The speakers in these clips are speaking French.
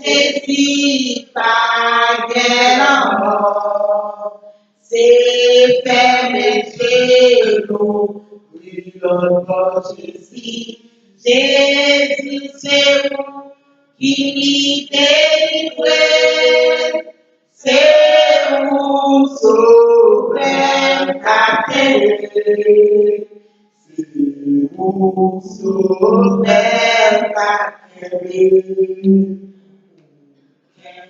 Jésus pas guère, c'est fermé chez nous, notre Jésus. Jésus, c'est vous qui délivrez, c'est vous sauveur capté, c'est vous sauveur capté.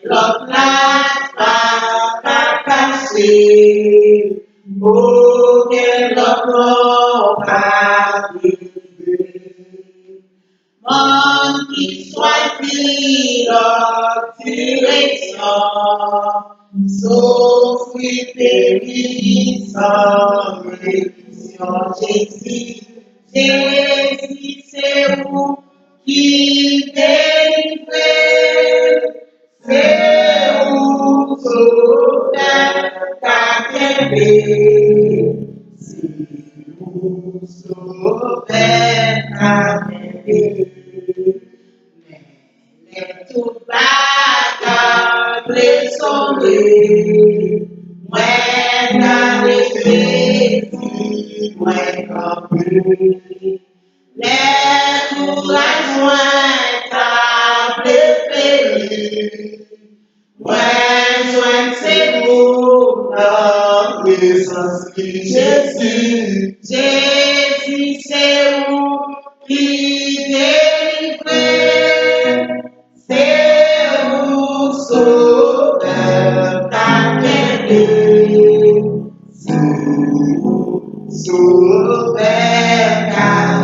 L'autre n'a pas caché, aucun l'autre n'a privé. Monde qui choisit leur direction, sauf et périt sans rémission. Jésus, Jésus, c'est vous qui délivrez. C'est où sauveur capté, c'est où sauveur capté. Mais tout bagarre blessé, moi dans les petits, moi compris. Les tout la jointe à préférer. Moi, joint c'est vous, la présence de Jésus. Jésus, c'est vous qui délivrez. C'est vous, sauveur capté. C'est vous, sauveur capté.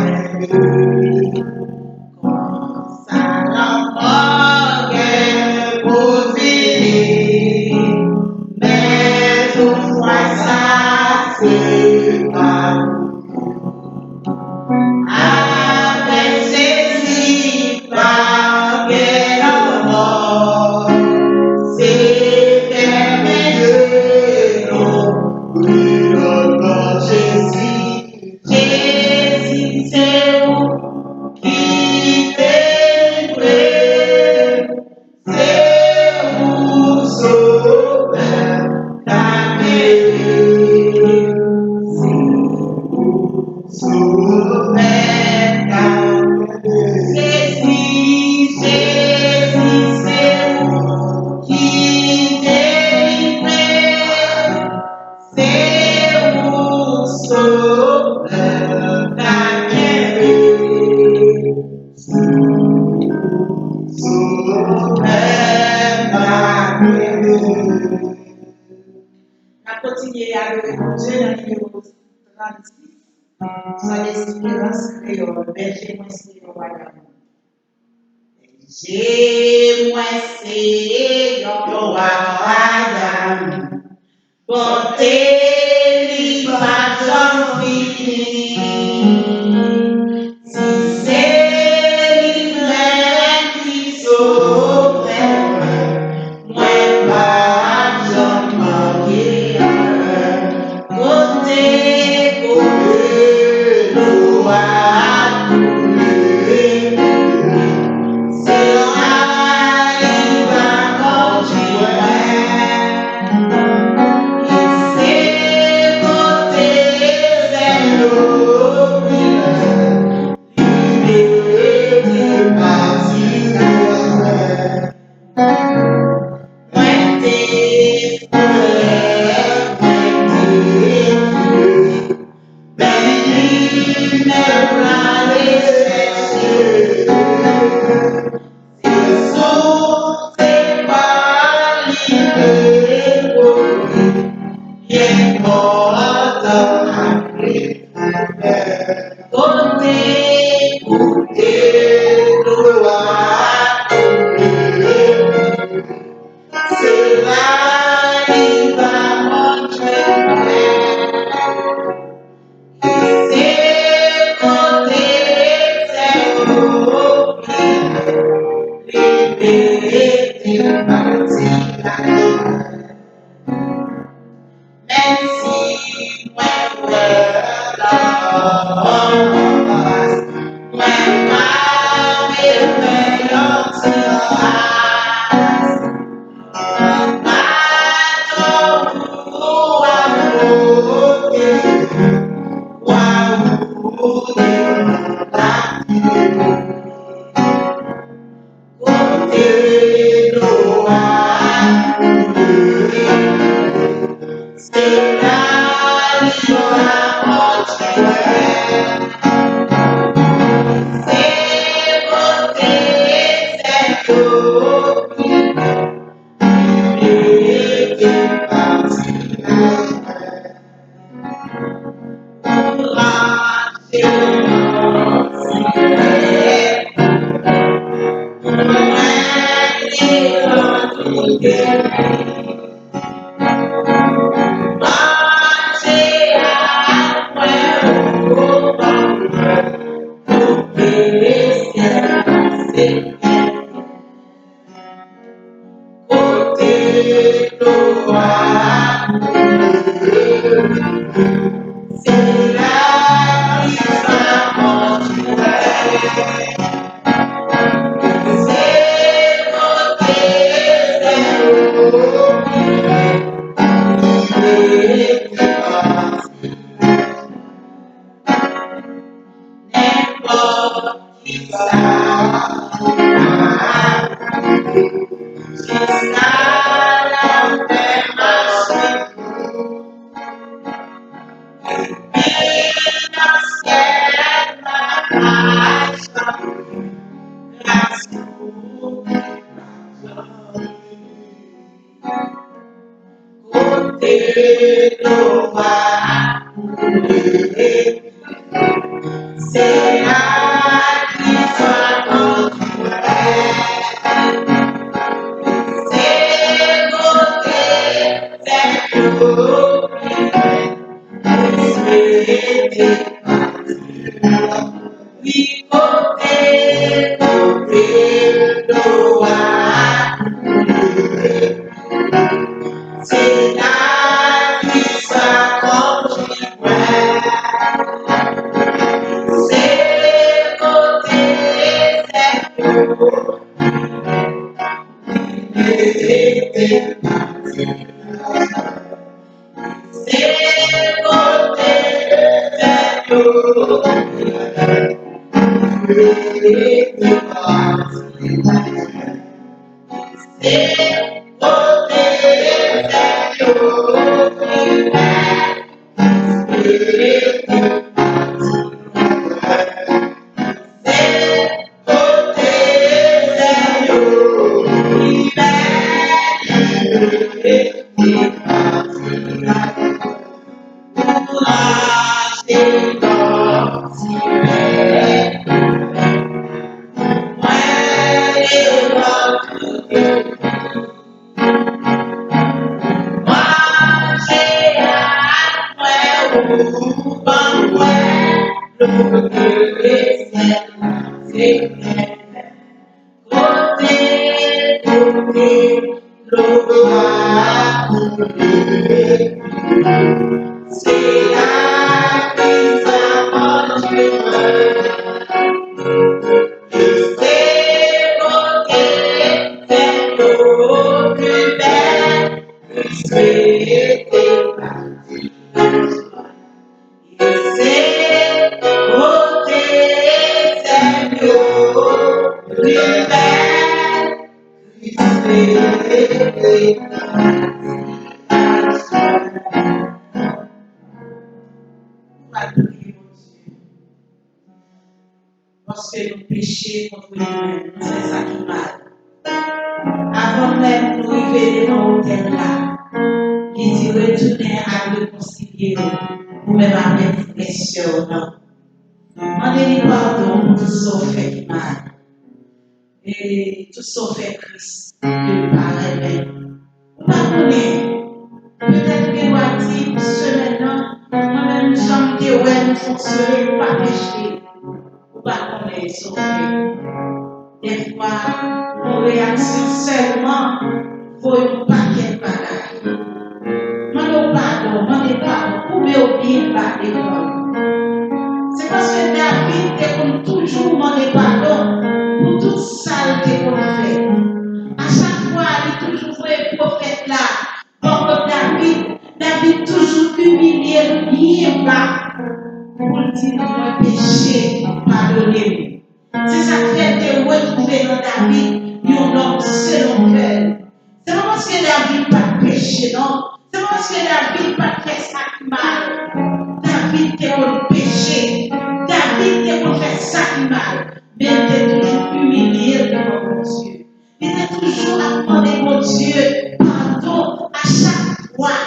toujours à demander mon Dieu pardon à chaque fois.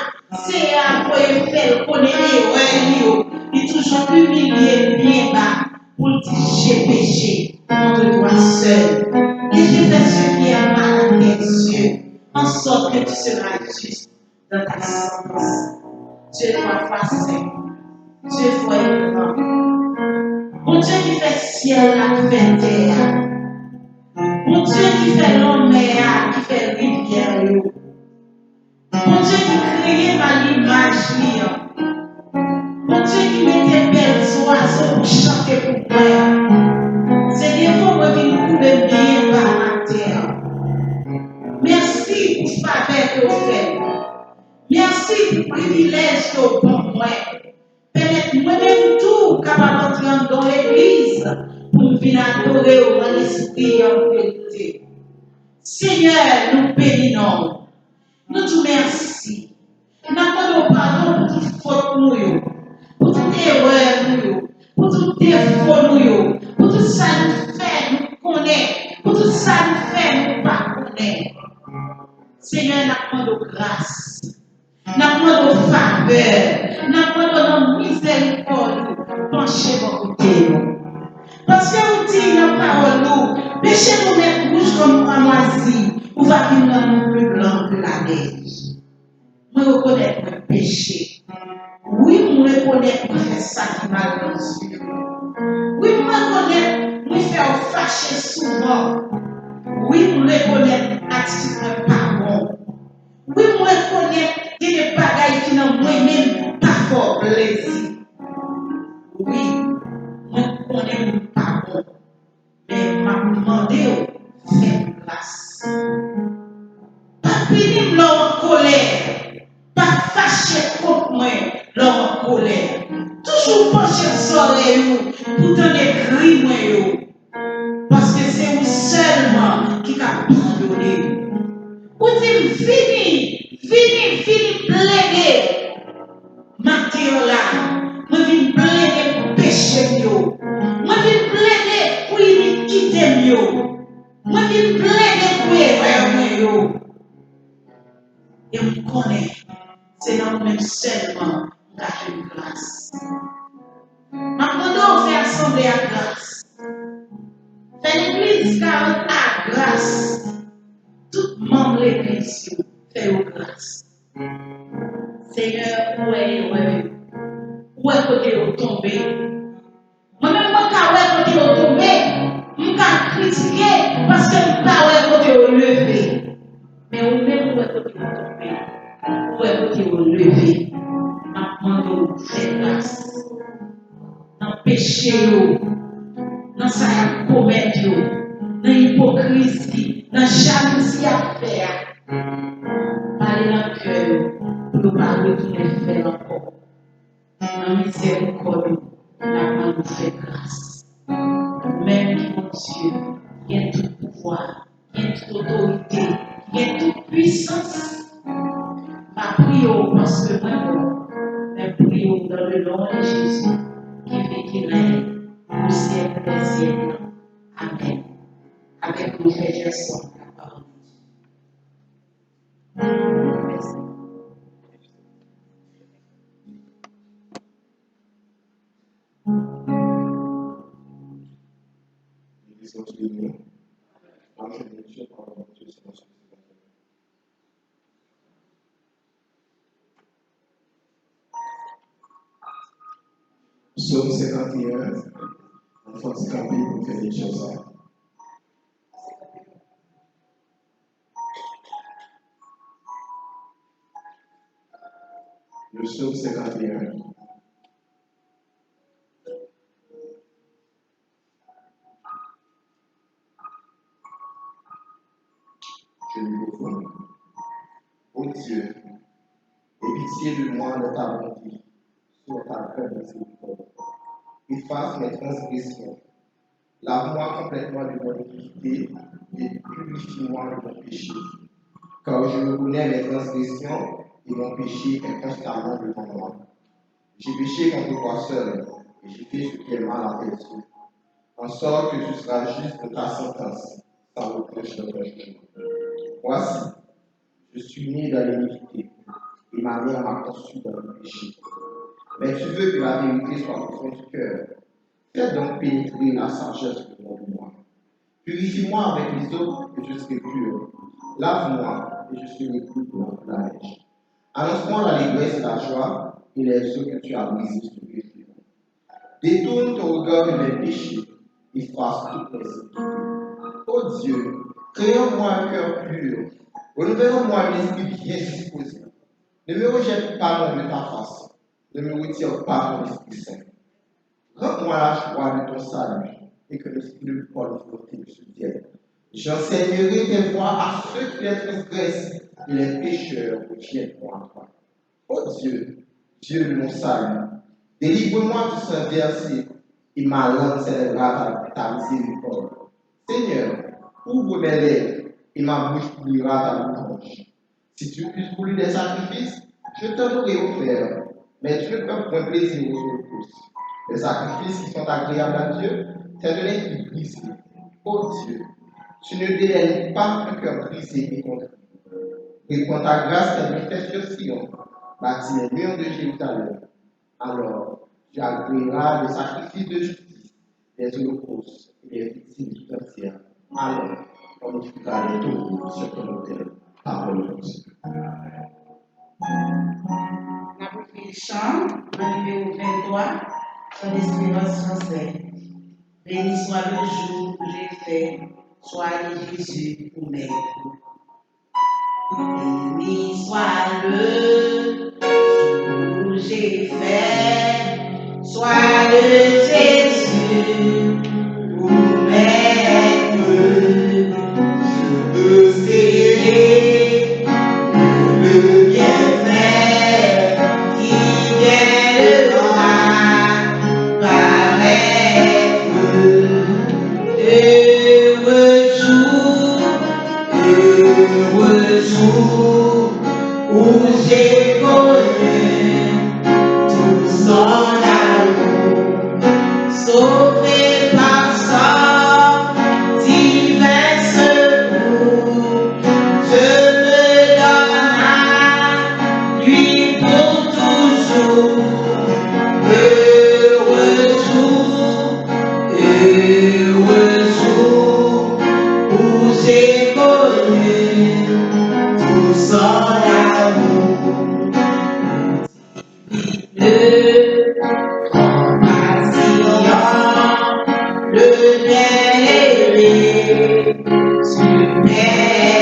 C'est à quoi il fait connaître il est toujours humilié bien bas pour dire j'ai péché contre toi seul. Et j'ai fait ce qui est mal à tes yeux, en sorte que tu seras juste dans ta sentence. Dieu doit passer. Dieu doit être grand. Mon Dieu qui fait ciel, qui fait terre. Mon Dieu qui fait l'homme, qui fait rivière. Mon Dieu qui crée par l'image. Mon Dieu qui met tes belles oiseaux pour chanter pour moi. C'est des fois que je nous coupe bien par la terre. Merci pour ce faveur que vous faites. Merci pour le privilège que vous faites moi. Permettez moi-même tout capable d'entrer dans l'église pour venir adorer en esprit et en vérité. Seigneur, nous bénissons. Nous te remercions. Nous demandons pardon pour toute faute nous, pour toute erreur nous, pour tout défaut nous, pour tout ça nous fait nous connaître, pour tout ça nous fait nous pas connaître. Seigneur, nous demandons grâce. Nous demandons faveur. Nous demandons miséricorde. Penchez mon côté. Parce que vous dites dans la parole, nous, péché nous mettre rouge comme cramoisi, ou va venir nous plus blanc que la neige. Moi, reconnais mon péché. Oui, moi, reconnais que je fais ça qui m'a dans les yeux. Oui, moi, reconnais que je fais fâcher souvent. Oui, moi, reconnais que l'attitude n'est pas bon. Oui, moi, reconnais qu'il y a des bagailles qui n'ont moi-même pas fort plaisir. Oui, moi, reconnais que pas bon. Mais m'a demandé de faire grâce. Pas finir leur colère. Pas fâcher contre moi leur colère. Toujours pencher les oreilles pour donner cri moi. Parce que c'est vous seulement qui a pardonné. Vous dites, fini, plaider. Matin là, je viens plaider pour péché. Je viens plaider pour iniquité. Je viens plaider pour erreur. Et on connaît, c'est dans nous-mêmes seulement qu'à une grâce. Maintenant, on fait assembler à grâce. Fait l'église car à grâce. Tout membre de l'église fait aux grâce. Seigneur, où est côté au tombé? Moi-même, moi, quand est côté au tombé, je peux critiquer parce que je peux côté au levé. Mais où même où est côté au tombé? Où est côté au levé? Maintenant, nous fait grâce. Dans le péché, dans sa commettre, dans l'hypocrisie, dans la jalousie à faire. Parlez dans le cœur pour nous parler qui est fait encore. Dans miséricorde, la nous fait grâce. Même qui, mon Dieu, qui a tout pouvoir, qui a toute autorité, qui a toute puissance. Ma prière parce que moi, mais prions dans le nom de Jésus, qui fait qu'il est au ciel des siècles. Amen. Avec nous, frères et sœurs, la parole de Dieu. Merci. Psaume 51, on faut se camper pour faire des choses. Le psaume 51. Je lui réponds. Ô Dieu, aie pitié de moi de ta bonté, sur ta grande miséricorde. Efface mes transgressions. Lave-moi complètement de mon iniquité et purifie-moi de mon péché. Car je reconnais mes transgressions et mon péché est constamment devant moi. J'ai péché contre toi seul et j'ai fait ce qui est mal à tes yeux. En sorte que tu seras juste de ta sentence, sans reproche de ton jugement. Voici, je suis né dans l'iniquité, et ma mère m'a conçu dans le péché. Mais tu veux que la vérité soit au fond du cœur. Fais donc pénétrer la sagesse de moi. Purifie-moi avec les eaux, et je serai pur. Lave-moi, et je serai plus blanc que la neige. Annonce-moi l'allégresse et la joie, et les eaux que tu as brisées sur mes yeux. Détourne ton regard de mes péchés, efface toutes mes iniquités. Ô Dieu, crée en moi un cœur pur, renouvelle en moi un esprit bien disposé. Ne me rejette pas non de ta face, ne me retire pas ton Esprit Saint. Rends-moi la joie de ton salut, et que l'esprit de bonne volonté me soutienne. J'enseignerai tes voies à ceux qui les transgressent, et les pécheurs reviendront à toi. Ô Dieu, Dieu de mon salut, délivre-moi du sang versé, et ma langue célébrera ta miséricorde. Seigneur, ouvre mes lèvres, et ma bouche publiera ta louange. Si tu eusses voulu des sacrifices, je t'en aurais offert, mais tu ne peux point plaisir aux holocaustes. Les sacrifices qui sont agréables à Dieu, c'est de l'esprit brisé. Ô Dieu, tu ne dédaignes pas un cœur brisé et contrit. Réponds ta grâce qu'elle me fait sur Sion, bâtis les murs de Jérusalem. Alors, tu agréeras des sacrifices de justice, des holocaustes et des victimes tout entières. Alors, on multipliera les taureaux sur ton autel. Parole de Dieu. La première chant, le numéro 23, son espérance française. Béni soit le jour où j'ai fait, soyez Jésus pour m'aider. Béni soit le jour où j'ai fait, soyez Jésus pour m'aider. Je veux célébrer le bienfait qui vient de toi paraître. Heureux jour où j'ai connu tout son amour, sauvé par son divin secours. Je me donne à lui pour toujours. Heureux jour où j'ai connu tout son amour. Le compassion, le bien-aimé, superbe,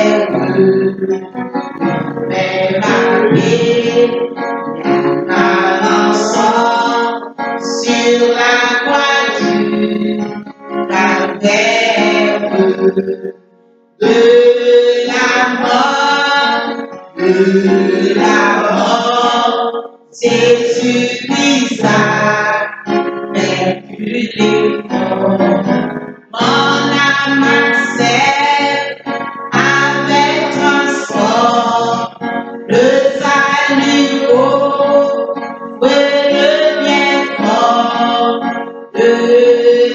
mais marié, avançant sur la croix du calvaire. De la mort, Jésus Christ a vaincu les morts. Mon âme accepte avec transport le salut haut, le bien fort de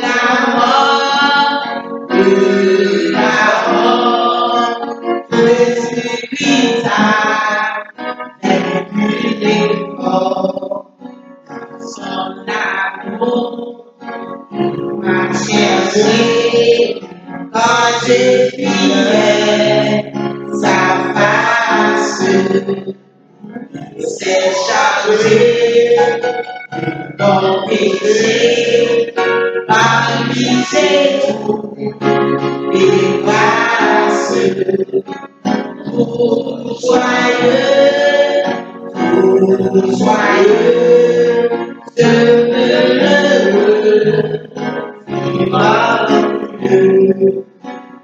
la mort, Jésus Christ a vaincu les morts. Son amour m'a cherché quand j'ai fuyais sa face. C'est chargé ton péché, par lui c'est tout, et grâce. Tout joyeux, je me heureux, vivant.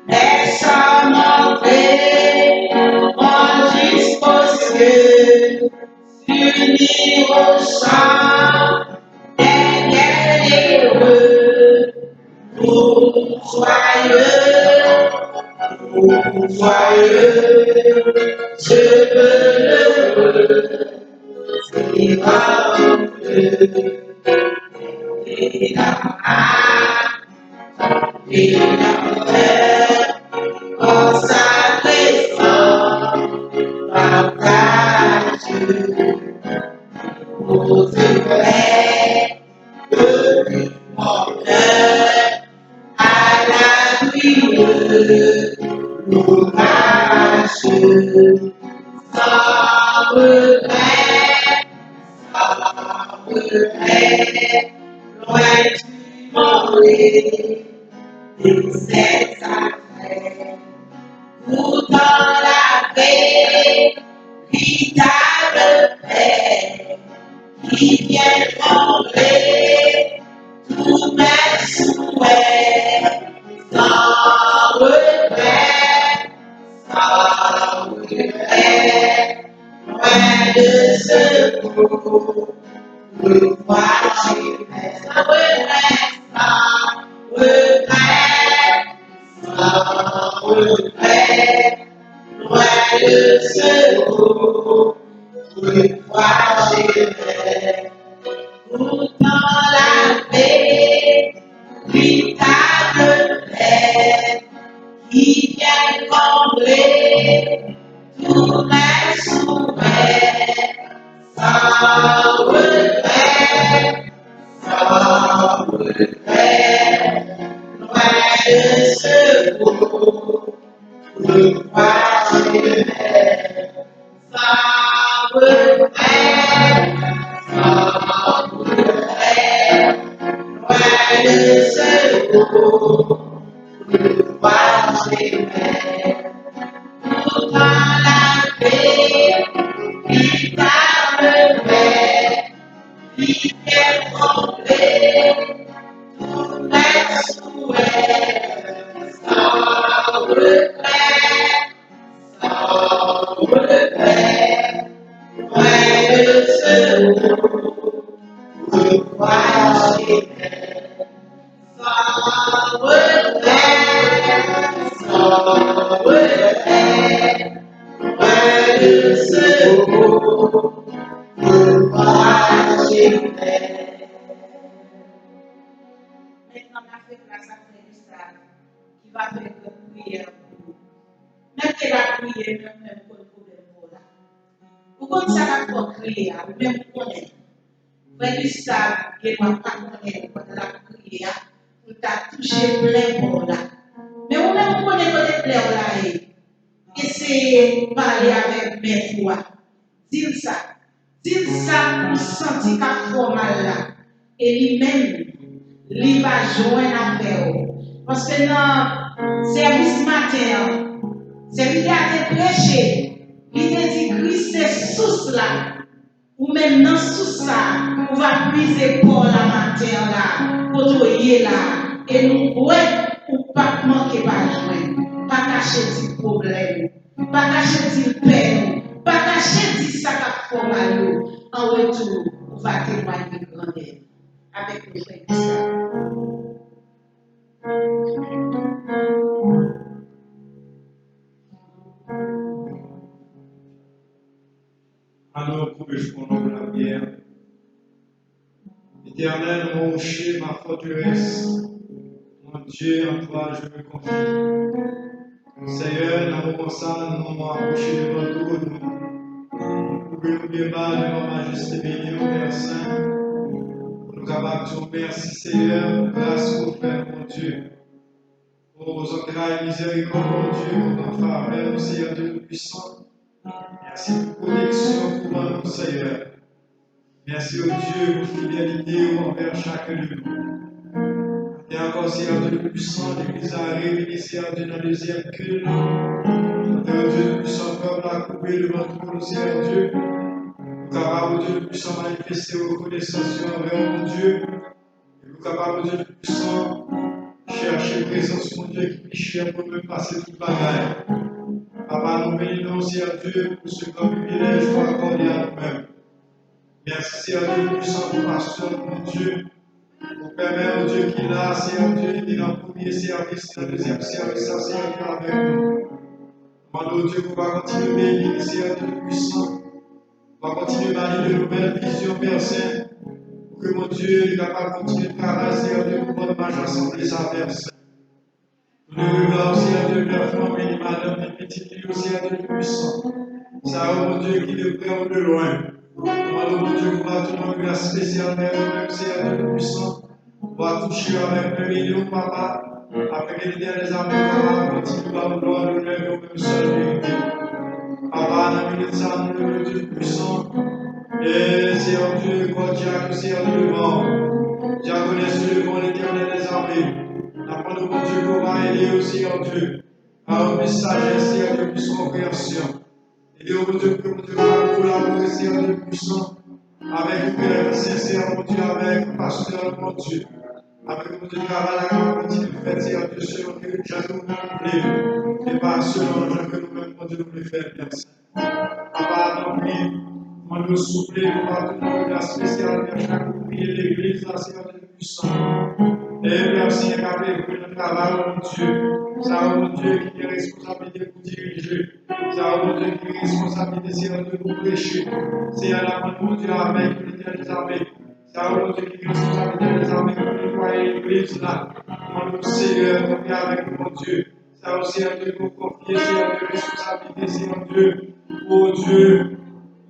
Laisse-moi montrer mon disposition, s'unir au chant des guerriers, tout joyeux, je veux l'heureux, vivant. Et dans l'âme, et dans le cœur, consacré sans l'orage, sans regret, loin du monde et ses affaires. Pourtant la véritable paix qui vient combler tous mes souhaits, sans regret, loin de ce beau pouvoir j'y sans regret, sans regret, loin de ce beau pouvoir j'y pourtant la véritable paix qui vient combler tous mes souhaits, sans regret, loin de ce beau pouvoir j'aimais, sans regret, loin de ce beau pouvoir j'aimais, pourtant la véritable paix qui vient combler tous mes souhaits, sans regret, loin de ce pouvoir j'aimais, sans regret, loin de ce pouvoir j'aimais. Maintenant, on a fait place à Frère qui va faire une prière pour nous. Même que la prière, même pour le problème pour là. Pourquoi ça va pas crier, même pour nous. Frère Gustave, qui ne va pas connaître pendant la prière, pour t'a touché plein pour là. Mais on même connaît côté plein là. Essayez de parler avec mes voix. Dis ça pour sentir qu'à formal là. Et lui-même, il va joindre avec vous. Parce que dans le service matin, celui qui a été prêché, il te dit Christ c'est sous là. Ou même dans sous là, on va puiser pour la matin là, pour trouver là. Et nous, ouais, ou pas manquer pas joindre. Pas cacher du problème, pas cacher du peine, pas cacher du sac à formal. En retour, on va témoigner de grandeur avec le frère Gustave. Alors, couche mon nom de la prière. Éternel, mon rocher, ma forteresse, mon Dieu, en toi je me confie. Seigneur, dans mon constat, nous m'avons approché devant tout nous. Nous pouvons bien bas devant majesté bénie, au Père Saint. Nous capables de dire merci, Seigneur, grâce au Père, mon Dieu. Pour vos entrailles miséricorde, mon Dieu, pour ton faveur, Seigneur Dieu Tout-Puissant. Merci pour protection pour nous, Seigneur. Merci au Dieu pour fidélité envers chacun de nous. Et encore, Seigneur Dieu Tout-Puissant, l'Église a réuni, Seigneur Dieu, dans le deuxième culte. Seigneur Dieu Tout-Puissant, comme la coupée devant tout le Seigneur Dieu. Nous capables, Dieu Tout-Puissant, manifester reconnaissance envers mon Dieu. Et nous capables, Dieu Tout-Puissant, chercher présence, mon Dieu, qui est cher pour nous passer toute bagaille. Papa, nous bénissons, Seigneur Dieu, pour ce grand privilège pour accorder à nous-mêmes. Merci, Seigneur Dieu puissant, pour pasteur, mon Dieu, pour permettre, mon Dieu, qu'il a, Seigneur Dieu, qui est dans le premier service, dans le deuxième service, Seigneur Dieu, avec nous. Demandons, Dieu, qu'on va continuer à bénir, Seigneur Dieu puissant, on va continuer à manier de nouvelles visions, Père Saint, pour que, mon Dieu, il est capable de continuer de travailler, Seigneur Dieu, pour bonne marche ensemble les adversaires. Nous nous regardons, Seigneur Dieu, Père Famille, Madame, les petites filles, Seigneur Dieu puissant. Ça, mon Dieu, qui est près ou de loin. Demandons, mon Dieu, qu'on va tout une grâce spéciale, Père, même Seigneur Dieu puissant. On va toucher avec un million, Papa. Après que les amis, papa, continue à vouloir nous lever au même seul vérité. Papa, dans le milieu de ça, nous le Dieu puissant. Et Seigneur Dieu, quand tu as Seigneur Dieu devant, tu as connu sur le bon l'éternel des armées. Après nous, mon Dieu, qu'on va aider aussi, Seigneur Dieu, à une sagesse, Seigneur Dieu, plus compréhension. Et mon Dieu, que mon Dieu va collaborer, Seigneur Dieu puissant, avec le cœur sincère, mon Dieu, avec le pasteur, mon Dieu. Avec mon Dieu, travail à la petite fête, Seigneur Dieu, selon que Dieu nous plaît. Et pas selon ce que nous-mêmes, mon Dieu, nous voulons faire, Père Saint. Papa, donc, on nous souffle, nous partons la spéciale de chaque ouvrier de l'église, la Seigneur Dieu puissant. Et merci, Père, pour le travail, mon Dieu. Ça, mon Dieu, qui est responsabilité pour diriger. Ça, mon Dieu, qui est responsabilité, Seigneur Dieu, pour prêcher. C'est à la main, mon Dieu, avec l'éternel des armées. Ça, mon Dieu, qui est responsabilité des armées pour nettoyer l'église là. Mon Seigneur, qui est avec mon Dieu. Ça aussi, Seigneur Dieu, pour confier, Seigneur Dieu, responsabilité, Seigneur Dieu. Oh Dieu,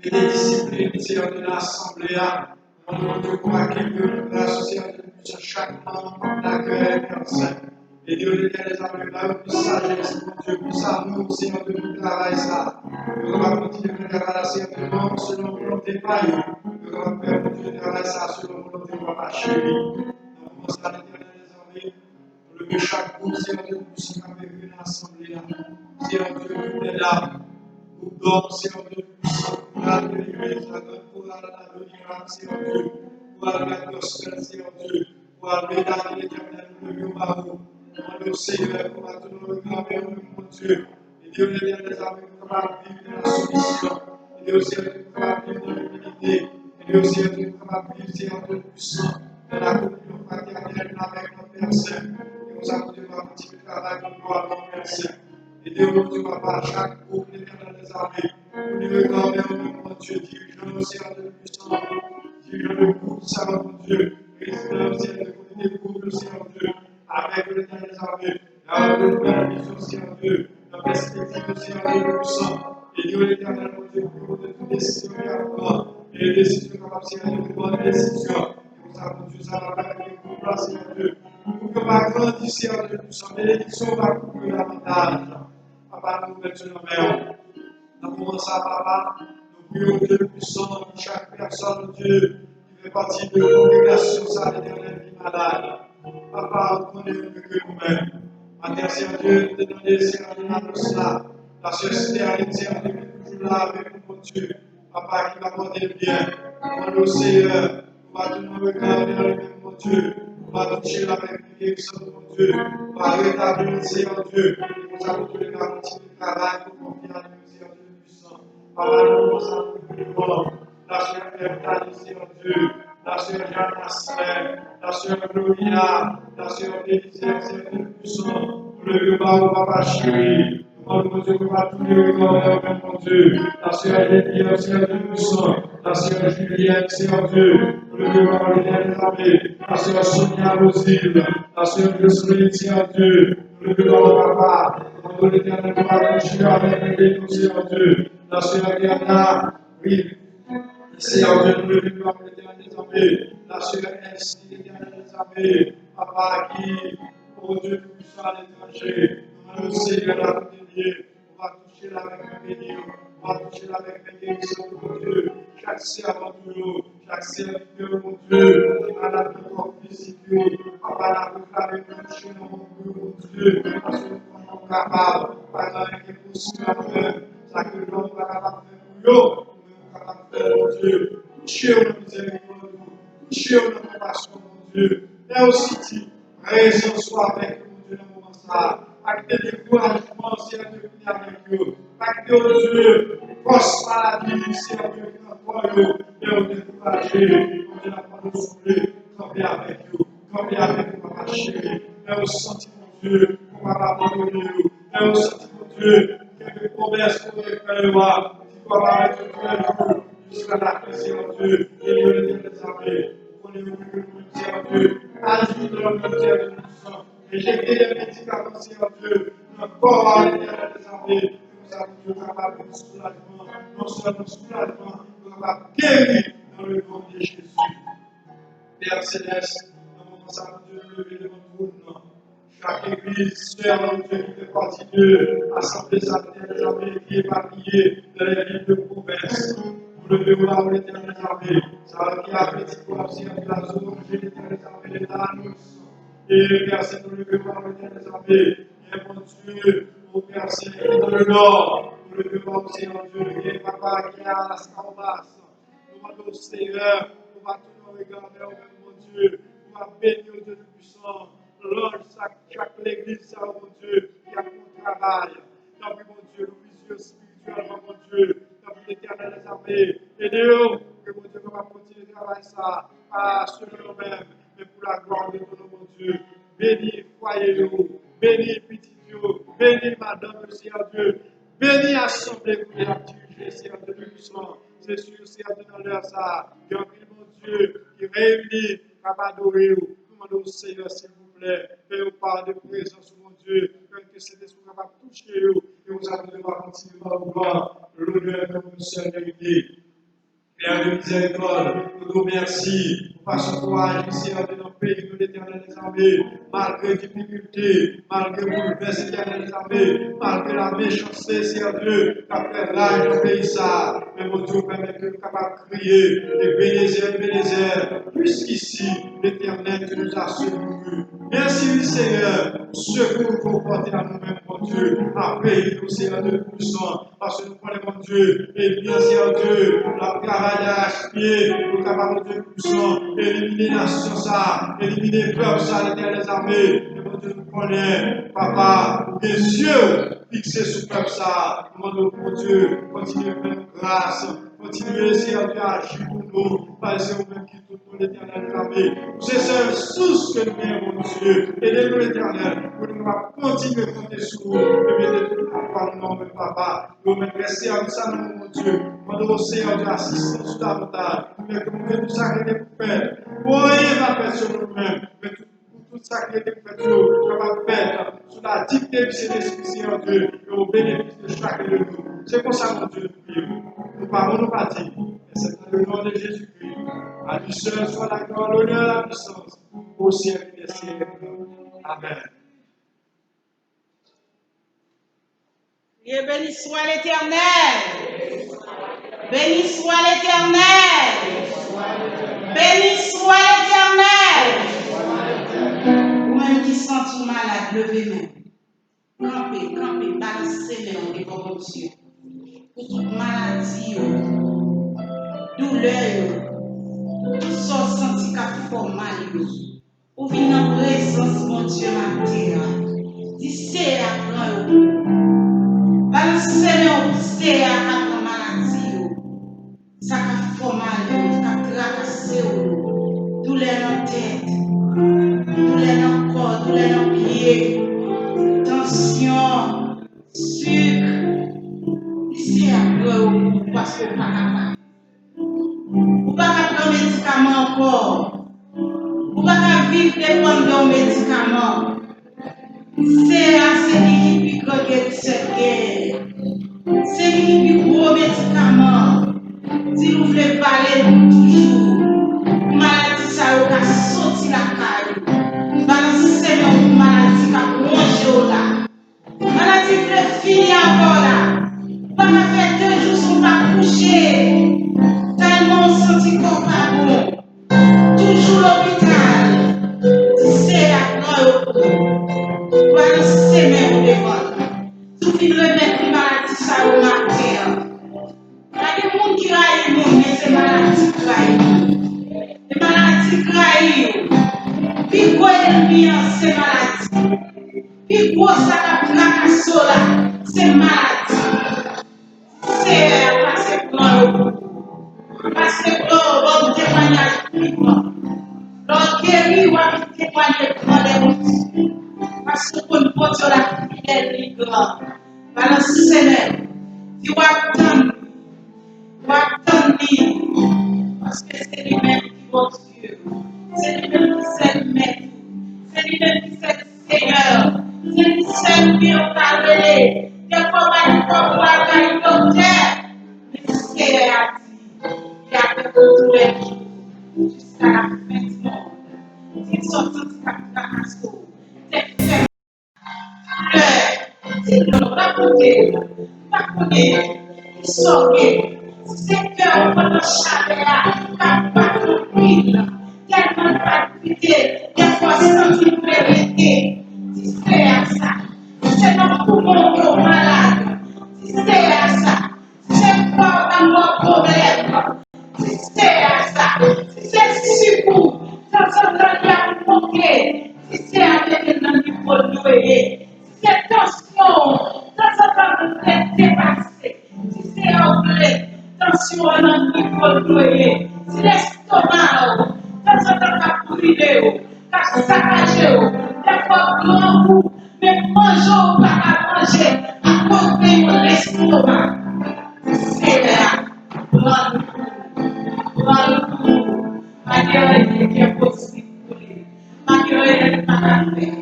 et des disciplines, Seigneur de l'Assemblée, mon Dieu, pour accueillir grâce, Seigneur de sur chaque membre d'accueil, Père Saint. Et Dieu, les amis, là, plus sagesse, mon Dieu, plus amour, Seigneur, de tout travail, ça. Nous allons continuer de travailler, Seigneur, de l'homme, selon la volonté de Dieu. Nous allons faire, mon Dieu, de travailler ça, selon la volonté de ma chérie. Nous allons ça, les amis, pour lever chaque groupe, Seigneur, de nous, Seigneur, avec une assemblée, Seigneur, Dieu, nous est là. Nous donnons, Seigneur Dieu, pour la délivrance, pour la délivrance, Seigneur Dieu, pour la gospel, Seigneur Dieu, pour la bénédiction l'éternel, le mieux par nous. Mon Seigneur, pour la tout nous réclamer, mon Dieu. Et Dieu, l'éternel, les amis, pour la vivre dans la soumission. Et Dieu, Seigneur, pour la vivre dans l'humilité. Et Dieu, Seigneur, pour la vivre, Seigneur Dieu, puissant, dans la communion fraternelle avec notre Père Saint. Et nous avons Dieu, un petit travail de gloire, notre Père Saint. Et Dieu, mon Dieu, papa, chaque groupe l'éternel des armées, nous nous réclamons, mon Dieu, dirigeons le Seigneur de puissance, dirigeons le groupe, ça va, mon Dieu, président le Seigneur de comité groupe, le Seigneur Dieu, avec l'éternel des armées, avec le Père, vision, Seigneur Dieu, la perspective du Seigneur de puissance, et Dieu l'éternel, mon Dieu, pour de toutes décisions et apprendre, et les décisions capables, Seigneur, de bonnes décisions, et nous avons Dieu, ça va faire les groupes là, Seigneur Dieu, pour que ma grande Seigneur de puissance, bénédiction va couvrir davantage. Papa, nous mettons nos mains. Nous commençons à papa. Nous prions Dieu puissant pour chaque personne, Dieu, qui fait partie de la congrégation, ça, l'éternel qui est malade. Papa, nous connaissons mieux que nous-mêmes. Maintenant, Seigneur Dieu, nous te donnons, Seigneur, de l'annonce là. La société, Seigneur Dieu, qui est toujours là avec nous, mon Dieu. Papa, qui va porter le bien. Mon Seigneur, nous va nous regarder dans le même, mon Dieu. On va toucher la même direction, mon Dieu. On va rétablir, Seigneur Dieu. Nous avons tous les garanties de travail pour confier à nous, Seigneur Dieu puissant. Papa, nous avons tous la sœur Bertha, Seigneur Dieu. La sœur Jeanne Asselin. La sœur Gloria. La sœur Bénédicte, Seigneur Dieu puissant. Le papa chéri. Mon Dieu, nous va tous les regarder, mon Dieu. La sœur Elévia, Seigneur Dieu puissant. La sœur Julienne, Seigneur Dieu. Le devant l'éternel armée. La sœur Sonia Rosile. La sœur Jocelyne, Seigneur Dieu. Le devant papa. Mon Dieu, l'éternel va toucher avec nous, Seigneur Dieu. La sœur Diana. Oui. Seigneur Dieu, nous le devant l'éternel armée. La sœur Elsie, l'éternel armée. Papa qui, mon Dieu, puissant à l'étranger. Nous, Seigneur, la continuer. On va toucher la même béni. On va toucher la même bénédiction, mon Dieu. Chaque servant de nous, chaque serviteur, mon Dieu, qui va la corps physique, on va la proclamer toucher mon Dieu, parce que nous sommes capables, par exemple, qui est possible à faire, ça que l'homme va capable de faire pour nous, nous sommes capables de faire, mon Dieu. Touchez au miséricorde, touchez au compassion, mon Dieu. Mais aussi, dit, raison soit avec nous, mon Dieu, dans le moment ça. Avec des découragements, Seigneur Dieu, qui est avec nous. Avec des Dieu, grosse maladie, Seigneur Dieu, qui est encore nous. Et on est découragé, on est là pour nous souffler. Camper avec nous, camper avec nous, ma chérie. Et on sentit, mon Dieu, qu'on va pas abandonner nous. Et on sentit, mon Dieu, quelques promesses qu'on est fait voir, qui doivent arrêter tous les jours, jusqu'à la fin, Seigneur Dieu, et nous les armées. On est venu, Seigneur Dieu, agir dans le ministère de nous. Éjecter les médicaments, Seigneur Dieu, notre corps à l'intérieur des armées, nous avons Dieu capable de soulagement, non seulement soulagement, nous avons guéri dans le nom de Jésus. Père Céleste, nous avons Dieu levé devant vous, chaque ministère, mon Dieu, qui fait partie de l'Assemblée sanitaire des armées, qui est éparpillée dans les villes de province. Nous levons là, l'Éternel des armées, ça qui a petit pour l'absence de la zone, l'Éternel des armées, l'État annonce. Et merci pour le gouvernement des armées. Et mon Dieu, mon Père Seigneur, dans le nord, pour le gouvernement Seigneur Dieu, et papa qui est à la Scarbasse. Nous demandons Seigneur, on va tout nous regarder, mon Dieu, on va bénir au Dieu puissant. Lord, chaque l'église, ça, mon Dieu, qui a mon travail. Tant pis, mon Dieu, nous visions spirituellement, mon Dieu, tant pis, l'Éternel des armées. Aidez-nous, que mon Dieu va continuer de travailler ça, pas selon nous-mêmes, mais pour la gloire de ton nom, mon Dieu. Bénis foyer, bénis petit Dieu, bénis madame, Seigneur Dieu, bénis assemblée pour les activités, Seigneur Dieu puissant. C'est sûr, Seigneur Dieu, dans l'heure ça, il y a un mon Dieu qui réunit, capable d'adorer. Nous demandons au Seigneur, s'il vous plaît, fais-nous part de présence, mon Dieu, que cet esprit capable de toucher nous, et vous allons devoir continuer à voir l'honneur que vous seul méritez. Père de miséricorde, nous te remercions pour ce courage ici dans notre pays de l'Éternel des armées, malgré les difficultés, malgré le bouleversement l'Éternel des armées, malgré la méchanceté, Seigneur Dieu, qui a fait rage dans le pays ça. Mais mon Dieu, permet que nous capables de crier, et Bénézer, puisqu'ici, l'Éternel tu nous as secourus. Merci, Seigneur, pour ce que nous pouvons porter à nous-mêmes, mon Dieu, à payer nous, Seigneur de puissant, parce que nous prenons, mon Dieu, et bien, Seigneur Dieu, la travail à acheter, nous capables de puissant, éliminer la science, éliminer le peuple, ça, l'Éternel des armées, et mon Dieu, nous prenons, papa, des yeux fixés sur le peuple, ça, nous demandons, mon Dieu, continuez à faire grâce, continuez, Seigneur Dieu, à agir pour nous, parce que vous-même qui tout pour l'Éternel des armées, c'est seule source que nous avons, mon Dieu, aidez-nous, l'Éternel, pour nous continuer à compter sur vous, et bien, par nom de papa, nous-mêmes, restez à ça, mon Dieu, demandons au Seigneur Dieu, assistance davantage, mais que nous devons sacrer pour faire, pour rien va faire sur nous-mêmes, mais tout ça qui est fait, nous va faire sous la dictée du Saint-Esprit, Seigneur Dieu, et au bénéfice de chacun de nous. C'est pour ça, mon Dieu, nous prions. Nous parlons nos parties. Et c'est dans le nom de Jésus-Christ. À lui seul soit la gloire, l'honneur, la puissance, au siècle des siècles. Amen. Et béni soit l'Éternel. Béni soit l'Éternel. Béni soit l'Éternel. Vous-même qui sentez malade, levez-vous. Campez, balancez-les devant mon Dieu. Pour toute maladie, douleur, sans senti qu'à formal, ou venir en présence, mon Dieu, ma terre. D'ici à balancez-les c'est à maladie, ça qu'a formal, ça qu'a tracassé, douleur dans la tête, douleur dans le corps, douleur dans le pied, tension, sucre. Ici, parce que vous pas vous pas prendre médicament encore. Vous pas vivre dépendant de médicaments. C'est lui qui pique cette guerre. C'est lui qui pique gros médicaments. Si vous voulez parler toujours, maladie ça va sortir la caille. Balancer une maladie qui a mangé là. Maladie qui finir encore là. Pas faire 2 jours sans pas coucher. Tellement on sentit qu'on pas bon. Toujours l'hôpital. C'est la gloire. Voilà, c'est même devant. Tout qui remet une maladie, ça au matin. Il y a des gens qui raillent le monde, mais c'est maladie qui raillent. Les maladies qui raillent. Puis quoi l'ennemi, c'est maladie. Puis quoi ça va plaquer là, c'est maladie. C'est parce que parce que l'on témoignage publiquement. L'on guérit ou a témoigné devant les gens. Parce que pour nous porter la fidèle grand. Balance Seigneur. Tu vas attendre. Parce que c'est lui-même qui est Dieu. C'est lui-même qui sait le maître. C'est lui-même qui sait le Seigneur. C'est lui seul qui est au carré. Des fois, il faut voir un docteur. Mais Seigneur a dit, il y a que tous les jours jusqu'à la fin du monde. Ils sont tous capables de raconter, raconter, sauver, c'est que pendant chaleur, pas compris, tellement d'activité, des fois sans une vérité, c'est à ça, c'est notre poumon qui est malade, c'est à ça, c'est pas dans nos problèmes, c'est à ça, c'est si vous, quand ça va manquer, c'est avec un niveau de cette tension, quand ça va être dépassé, si c'est anglais, tension à un niveau de si l'estomac, quand ça va brûler, quand ça va gérer, des fois grand goût, mais manger ou pas manger, à cause de l'estomac, c'est là, malgré que é possível, malgré que pas fait,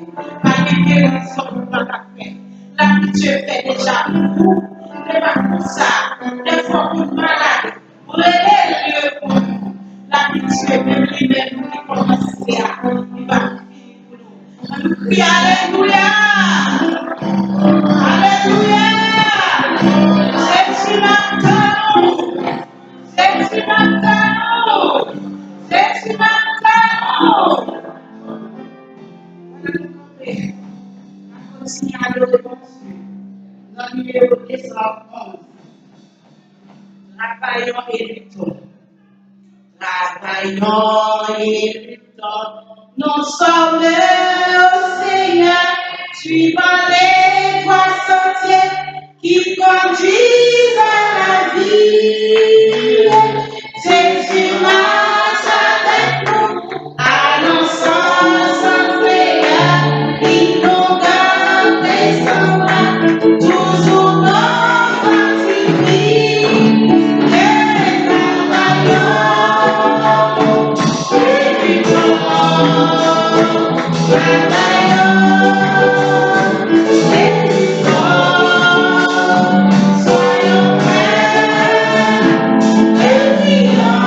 malgré que ils sont pas fait. La pitié fait déjà beaucoup, n'est pas pour ça, des fois pour malade, pour les pour nous. La pitié même lui-même qui commence à il va finir pour nous. On nous crie Alléluia, Alléluia, c'est une matin. Sentimental! Sentimental! Consignado de Bonsu, no numéro 211. Travaillons et luttons. Travaillons et luttons. Nous sommes au Seigneur, suivant les voies sentiers qui conduisent à la vie. Jésus marche avec nous, annonçant son Seigneur, il nous garde et s'en va, toujours notre vie. Et travaillons, et luttons, travaillons, et luttons, soyons prêts, et prions.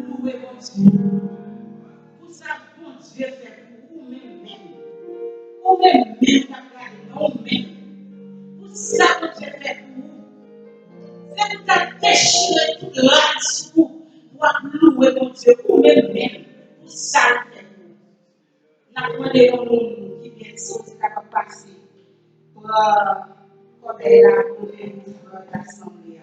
Louer mon Dieu. Pour ça, bon Dieu fait pour vous-même. Vous-même, vous-même. Pour ça, bon Dieu fait pour vous. C'est pour ça déchirer toute race pour louer mon Dieu. Vous-même. Pour ça, le fait pour vous. La demandé au monde qui vient de sortir, capable de passer pour côté la pour l'assemblée.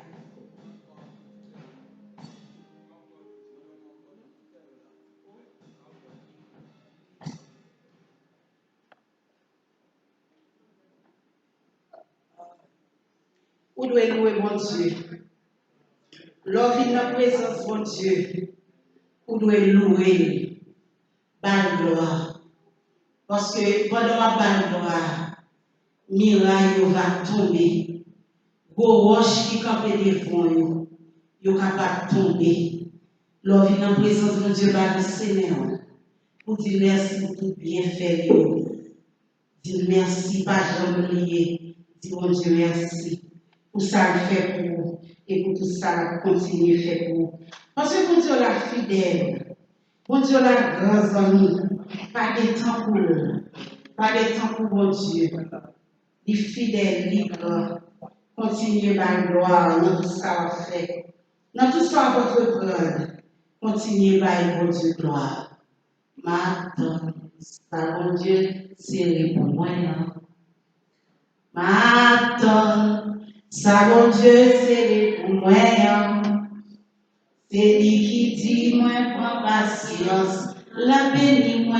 Vous devez louer mon Dieu. Lorsqu'il est dans la présence de mon Dieu, vous devez louer, par gloire. Parce que pendant la par gloire, miraille va tomber. Vos roches qui campent devant vous, vous capable de tomber. Lorsqu'il est dans la présence de mon Dieu, par le Seigneur, vous dites merci pour tout bien fait. Dites merci, pas jamais oublier. Dites mon Dieu merci. Pour ça, il fait pour vous. Et pour tout ça, continuer à faire pour vous. Parce que mon Dieu la fidèle, mon Dieu la grand ami, pas de temps pour eux, pas de temps pour mon Dieu. Il est fidèle, il est grand. Continuez par gloire dans tout ça à faire. Dans tout ça à votre prendre. Continuez par mon Dieu gloire. Maintenant, ça, mon Dieu, c'est pour moi. Maintenant, ça, mon Dieu, c'est pour moi. C'est lui qui dit, moi, prends patience, la béni, moi,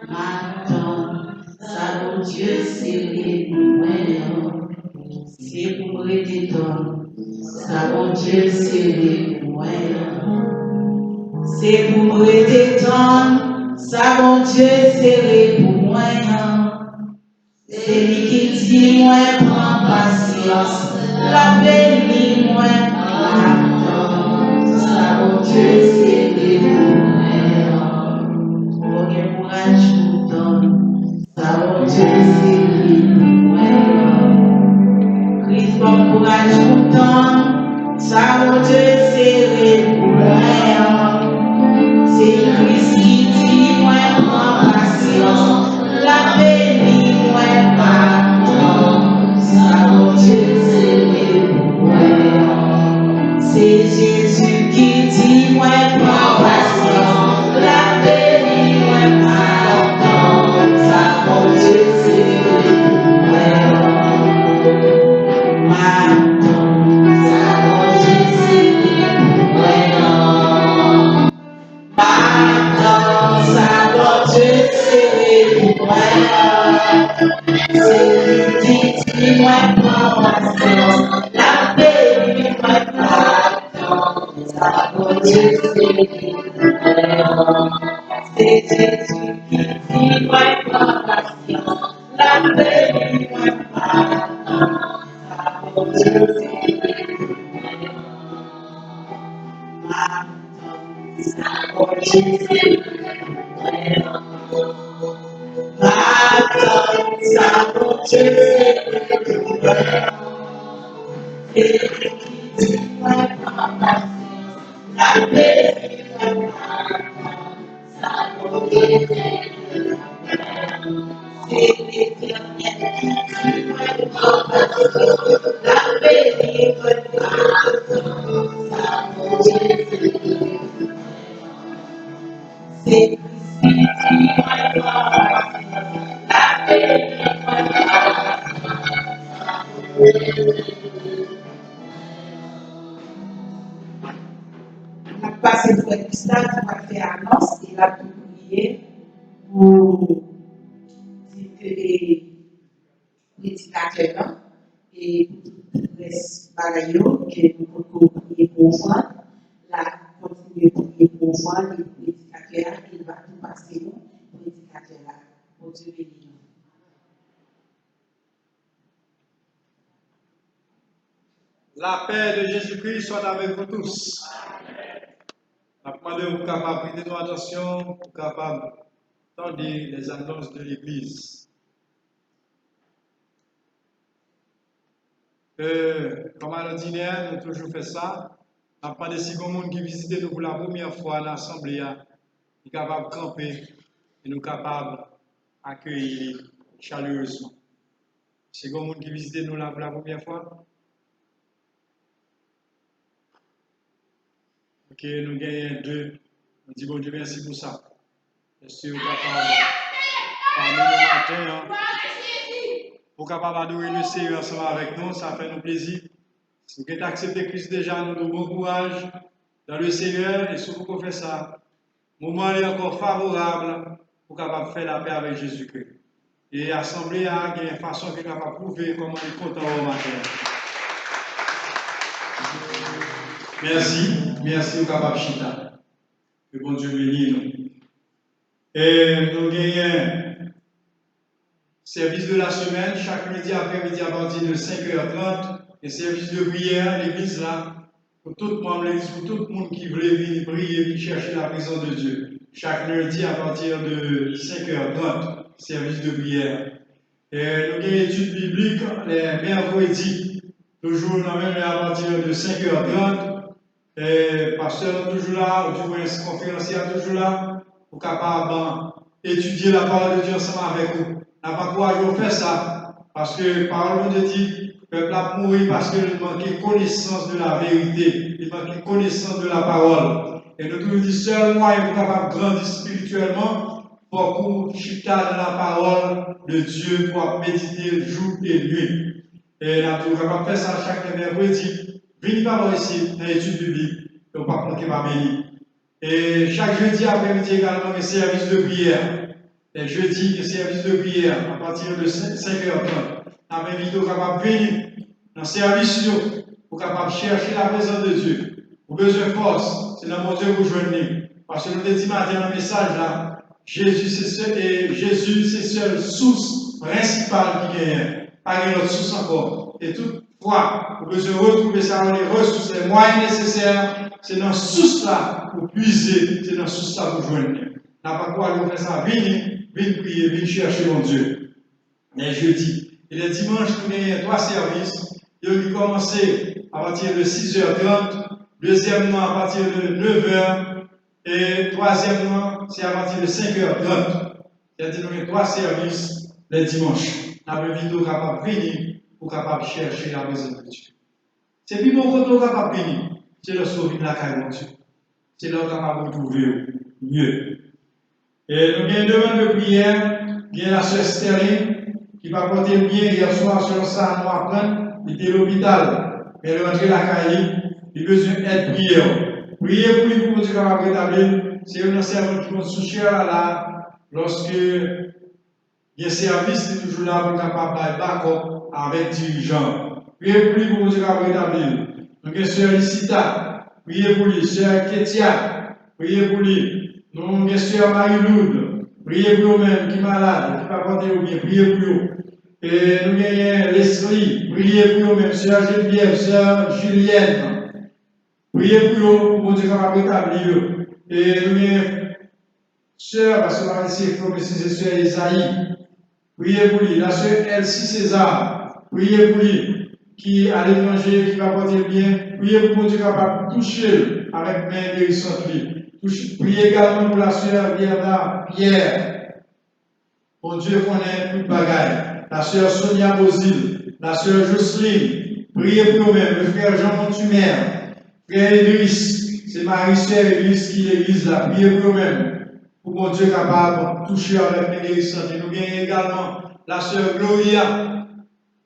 maintenant. Ça, mon Dieu, c'est lui pour moi. C'est pour être temps, Ça mon Dieu, c'est pour moi. C'est pour moi t'étendre. Ça mon Dieu, c'est pour moi. C'est lui qui dit, moi, prends patience. La béni, moi, attends. Ça mon Dieu, c'est pour moi. Bon courage pour toi. Ça mon Dieu, c'est pour moi. Christ, bon courage pour toi. Ça mon Dieu, c'est pour moi. C'est Christ qui dit, moi, prends patience. La béni, moi, attends. Ça mon Dieu, c'est pour moi. C'est Jésus qui dit, moi, prends patience. La béni, moi, attends. Ça mon Dieu, c'est pour moi. Attends. Ça mon Dieu, c'est pour moi. Attends, ça mon Dieu, c'est pour moi. C'est lui qui dit, moi, prends patience. La béni, moi, attends. Ça mon Dieu, c'est pour moi. C'est Jésus qui dit, moi, prends patience. La béni, moi, attends. Ça mon Dieu, c'est pour moi. Ça mon Dieu, c'est pour moi. Attends, ça mon Dieu, c'est pour moi. C'est lui qui dit, moi, prends patience. La béni, moi, attends. Ça mon Dieu, c'est pour moi. C'est l'Éternel qui dit, moi, prends patience. La béni, moi, attends. Ça mon Dieu, c'est pour moi. C'est Christ qui dit, moi, prends patience. La béni, moi, attends. On a passé le frère Gustave qui va faire annonce et là pour prier pour les prédicateurs et pour tout le reste bagaillot que nous pouvons prier pour vous. Là, continuer pour prier pour vous, les prédicateurs, il va tout passer nous, prédicateurs là. Pour Dieu bénir nous. La paix de Jésus-Christ soit avec vous tous. Je demande aux capables de prêter attention, aux capables d'entendre les annonces de l'Église. Comme à l'ordinaire, nous avons toujours fait ça. On pas des gens qui visitent nous pour la première fois à l'Assemblée, nous sommes capables de camper et nous sommes capables d'accueillir chaleureusement. C'est gens qui visitent nous là pour la première fois. Ok, nous gagnons 2. On dit bon Dieu merci pour ça. Est-ce que vous êtes capables parmi nous matin, vous êtes capables d'adorer le Seigneur ensemble avec nous, ça fait nous plaisir. Si vous avez accepté Christ déjà, nous avons bon courage dans le Seigneur et si vous pouvez faire ça, le moment est encore favorable pour capable faire la paix avec Jésus-Christ. Et l'Assemblée a une façon qui est capable de prouver comment il est content au matin. Merci, vous capable de chita. Que bon Dieu bénisse nous. Et nous gagnons service de la semaine, chaque midi après-midi à partir de 5h30, et service de prière, l'église là, pour tout le monde, l'église, pour tout le monde qui voulait venir prier et chercher la présence de Dieu. Chaque lundi à partir de 5h30, service de prière. Et nous avons une étude biblique les mercredis, toujours même à partir de 5h30. Et pasteur toujours là, ou du moins conférencier toujours là, pour capable étudier la parole de Dieu ensemble avec vous. N'a pas courage de faire ça, parce que la parole de Dieu dit, le peuple a mouru parce qu'il manquait connaissance de la vérité, il manquait connaissance de la parole. Et nous devons dire seul moyen pour capable grandir spirituellement, pour qu'on chita dans la parole de Dieu, pour méditer jour et nuit. Et nous devons capable faire ça chaque mercredi. Venez par ici dans l'étude biblique, et on ne va pas manquer ma béni. Et chaque jeudi après-midi également, un service de prière. Les jeudis, un service de prière à partir de 5h30. On a invité au capable venir dans le service. pour capable chercher la présence de Dieu. Vous avez besoin de force, c'est dans mon Dieu que vous joignez. Parce que nous l'avons dit matin dans le message là, Jésus c'est seule source principale qui gagne. Pas une autre source encore. Et toutefois, vous avez besoin de retrouver ça dans les ressources, les moyens nécessaires. C'est dans source là pour puiser, c'est dans source là pour joindre. N'a pas quoi nous faire ça, venez prier, venez chercher mon Dieu. Les jeudis et les dimanches, nous avons 3 services. Ils ont commencé à partir de 6h30, deuxièmement à partir de 9h, et troisièmement, c'est à partir de 5h30. C'est-à-dire nous avons 3 services les dimanches. Nous avons vidéo capable de venir pour capable chercher la maison de Dieu. C'est plus bon quand nous capable de venir, c'est le sauver de la caille de Dieu. C'est là capable de trouver mieux. Et nous avons une demande de prière, il y a la sœur Sterling qui va porter bien hier soir sur ça, nous apprendre, il était à l'hôpital, elle est rentrée la caille, il a besoin d'aide prière. Priez pour lui pour Dieu capable de rétablir. C'est une servante qui compte sous là, lorsque il y a un service, c'est toujours là pour capable de backup avec dirigeant. Priez pour lui pour Dieu capable de rétablir. Donc, il y a sœur Licita, priez pour lui, sœur Kétia, priez pour lui. Nous avons sœur Marie-Loud, priez pour eux-mêmes qui sont malades, qui ne peuvent pas porter au bien, priez pour eux. Et nous avons Leslie, priez pour eux-mêmes, sœur Geneviève, sœur Julienne, priez pour eux, pour Dieu capable de rétablir. Et nous avons sœur, parce que nous avons c'est sœur Isaïe, priez pour lui. La sœur Elsie César, priez pour lui, qui est à l'étranger, qui va porter le bien, priez pour Dieu capable de toucher avec main guérissante. Priez également pour la sœur Bierda Pierre. Mon Dieu connaît toute bagaille. La sœur Sonia Bozil, la sœur Jocelyne. Priez pour nous-mêmes. Le frère Jean Montumer, frère Idriss, c'est Marie-Sœur Idriss qui est l'église là. Priez pour nous-mêmes. Pour mon Dieu capable de toucher avec mes guérissantes. Et nous gagnons également la sœur Gloria.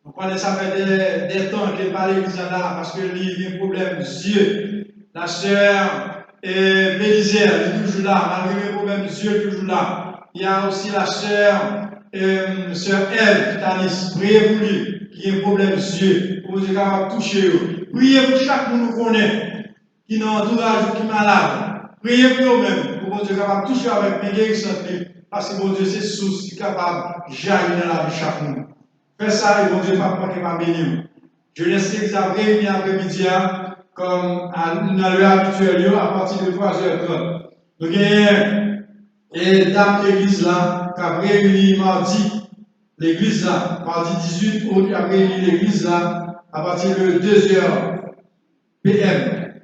On connaît ça fait des temps qu'elle parle l'église là parce que il y a un problème yeux. La sœur Bélisère, elle est toujours là, malgré les problèmes yeux, elle est toujours là. Il y a aussi la sœur Ève Tanis, priez pour lui, qui a un problème yeux, pour vous être capable de toucher. Priez pour chaque monde que nous connaît, qui est dans l'entourage ou qui est malade. Priez pour eux-mêmes, pour vous être capable de toucher avec mes guérissantes, parce que bon Dieu, c'est source qui est capable de jaillir dans la vie de chaque monde. Faites ça et bon Dieu, pas manquer ma béni. Je laisse l'examen réuni après-midi, comme dans l'heure habituelle, à partir de 3h30. Nous avons une dame de l'église là, qui a réuni mardi, l'église là, mardi 18 août, qui a réuni l'église là, à partir de 2h PM.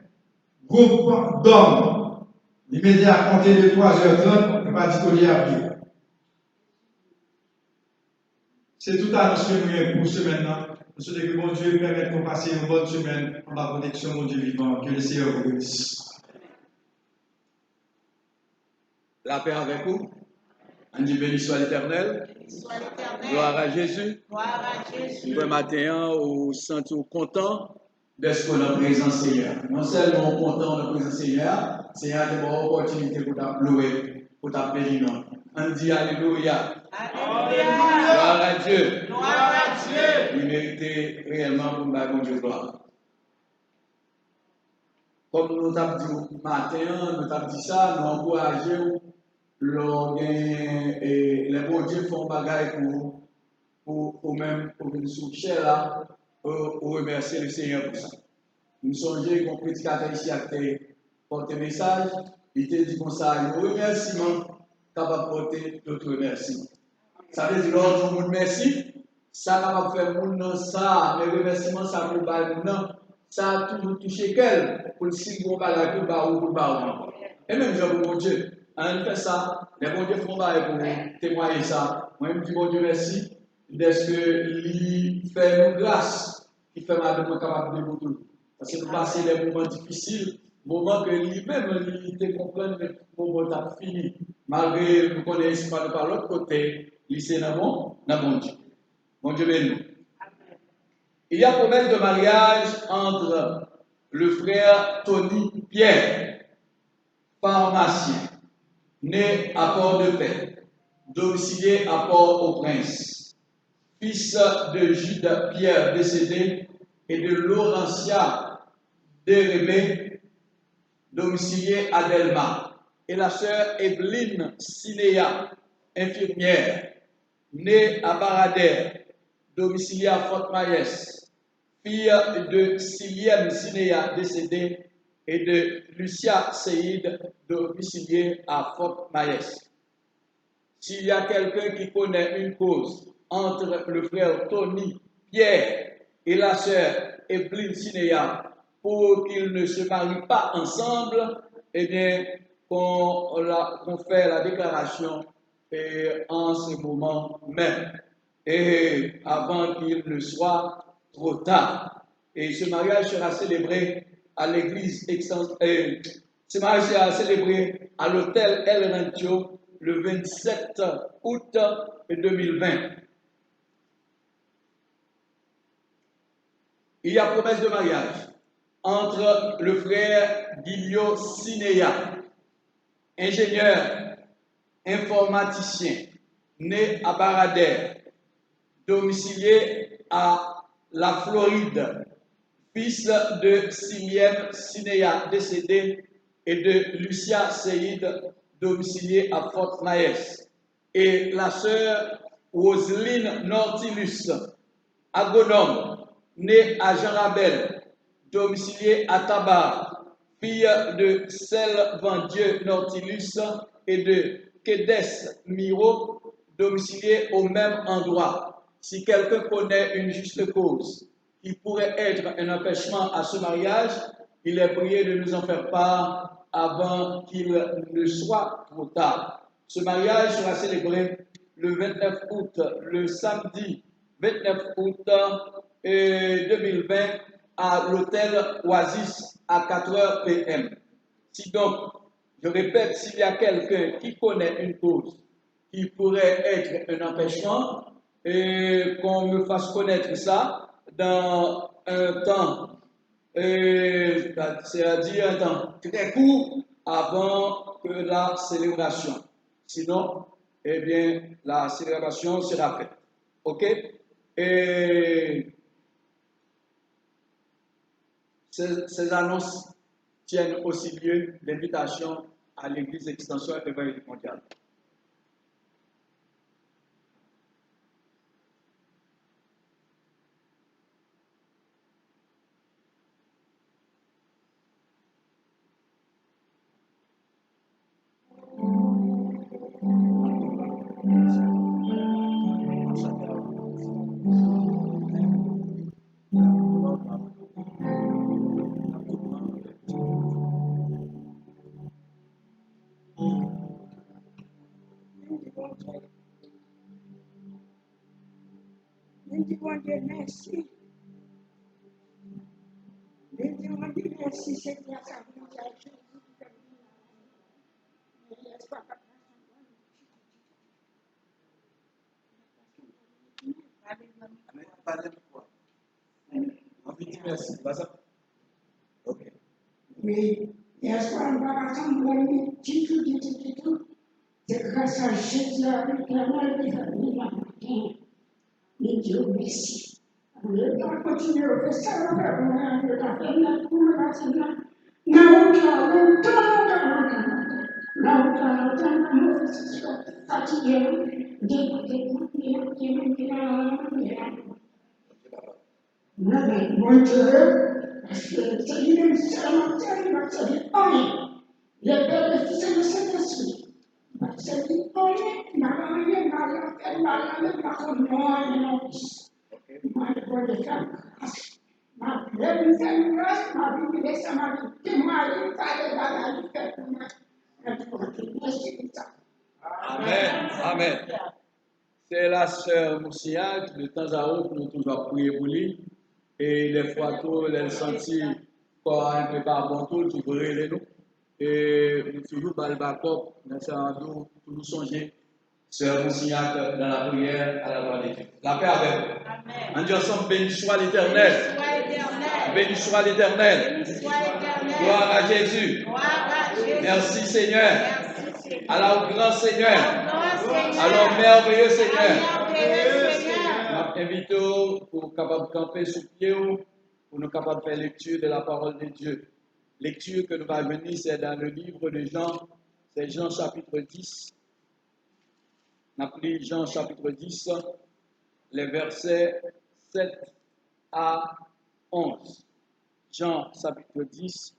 Groupe d'hommes, l'immédiat à compter de 3h30, on va dire qu'on y a pris. C'est tout annonce que nous avons pour ce maintenant. Nous souhaitons que mon Dieu permette de passer une bonne semaine en la protection, mon Dieu vivant. Que le Seigneur vous bénisse. La paix avec vous. On dit béni soit l'Éternel. Gloire à Jésus. Bon matin, on se sent content d'être dans la présence Seigneur. Non seulement content de la présence Seigneur, Seigneur a une opportunité pour t'appeler, pour t'appeler. On dit Alléluia. Gloire à Dieu. Il méritait réellement pour me Dieu gloire. Comme nous avons dit matin, nous avons dit ça, nous encourageons les bons dieux font bagaille pour même pour nous soutenir là, pour remercier le Seigneur pour ça. Nous songeons qu'on prédicateur ici a porté message, il te dit comme ça, un remerciement capable de porter d'autres remerciements. Ça veut dire l'autre monde merci, ça capable de faire monde ça, mais remerciement ça pour pas nous ça a toujours touché quel pour si bon bagaille pour ba ou pour ba. Et même je mon Dieu, on fait ça, les bons dieux font bail pour témoigner ça. Moi je dis bon Dieu merci d'être que il fait nous grâce, il fait mal de capable de tout. Parce que nous passons des moments difficiles, moments que lui-même il te comprend que mon bon a fini. Malgré nous connaissons pas de par l'autre côté, lycée n'a bon Dieu. Bon Dieu béni. Il y a promesse de mariage entre le frère Tony Pierre, pharmacien, né à Port-de-Paix, domicilié à Port-au-Prince, fils de Jude Pierre décédé et de Laurentia Dérémé, domiciliée à Delma, et la sœur Evelyne Sinéa, infirmière, née à Baradère, domiciliée à Fort-Maïs, fille de Syliem Sinéa, décédée, et de Lucia Seïd, domiciliée à Fort-Maïs. S'il y a quelqu'un qui connaît une cause entre le frère Tony Pierre et la sœur Evelyne Sinéa pour qu'ils ne se marient pas ensemble, eh bien, qu'on fait la déclaration en ce moment même, et avant qu'il ne soit trop tard. Et ce mariage sera célébré à l'église ce mariage sera célébré à l'hôtel El Rancho le 27 août 2020. Il y a promesse de mariage entre le frère Guilio Sinéa, ingénieur informaticien, né à Baradère, domicilié à la Floride, fils de Syliem Sinéa, décédé, et de Lucia Seïd, domiciliée à Fort-Maïs, et la sœur Roselyne Nautilus, agronome, née à Jean-Rabel, domiciliée à Tabar, fille de Selvandieu Nautilus et de Kédes Miro, domiciliée au même endroit. Si quelqu'un connaît une juste cause qui pourrait être un empêchement à ce mariage, il est prié de nous en faire part avant qu'il ne soit trop tard. Ce mariage sera célébré le 29 août, le samedi 29 août 2020 à l'hôtel Oasis à 4h PM. Si donc, je répète, s'il y a quelqu'un qui connaît une cause qui pourrait être un empêchement, et qu'on me fasse connaître ça dans un temps, c'est-à-dire un temps très court avant que la célébration. Sinon, eh bien, la célébration sera faite. OK? Et ces annonces tiennent aussi lieu d'invitation à l'Église Extension évangélique mondiale. Nous disons Dieu merci. Nous disons Dieu merci, c'est grâce à vous, Jésus. Merci. Ok. Oui, hier soir, on va rassembler tout. C'est grâce à Jésus, l'éternel des familles, la matin. Mais Dieu merci. On va continuer à faire ça, on va faire notre cours, on va faire notre mon Dieu, parce que c'est lui-même seulement qui va se dire, le Père, le Fils et le Saint-Esprit. Il va se dire, il m'a envoyé, ma fils. Moi, je vois des femmes grâce. Ma pleine grâce, ma vie, les Samaritains, témoins, les frères, les bagages, les frères, pour moi. Merci pour ça. Amen. Amen. C'est la sœur Moussia qui, de temps à autre, nous toujours prier pour lui. Et les fois tout, elle sentit qu'on a un peu par bon tout, tu peux les nous. Et nous toujours par le backup, nous toujours songer. Sœur Moussia dans la prière à la gloire de Dieu. La paix avec vous. Amen. On dit ensemble, béni soit l'Éternel. Béni soit l'Éternel. Gloire à Jésus. Merci Seigneur. Alors grand Seigneur. Alors merveilleux Seigneur. Je m'invite pour capable camper sous pied pour nous capables de faire lecture de la parole de Dieu. Lecture que nous va venir, c'est dans le livre de Jean, c'est Jean chapitre 10. On appelle Jean chapitre 10, les versets 7 à 11. Jean chapitre 10,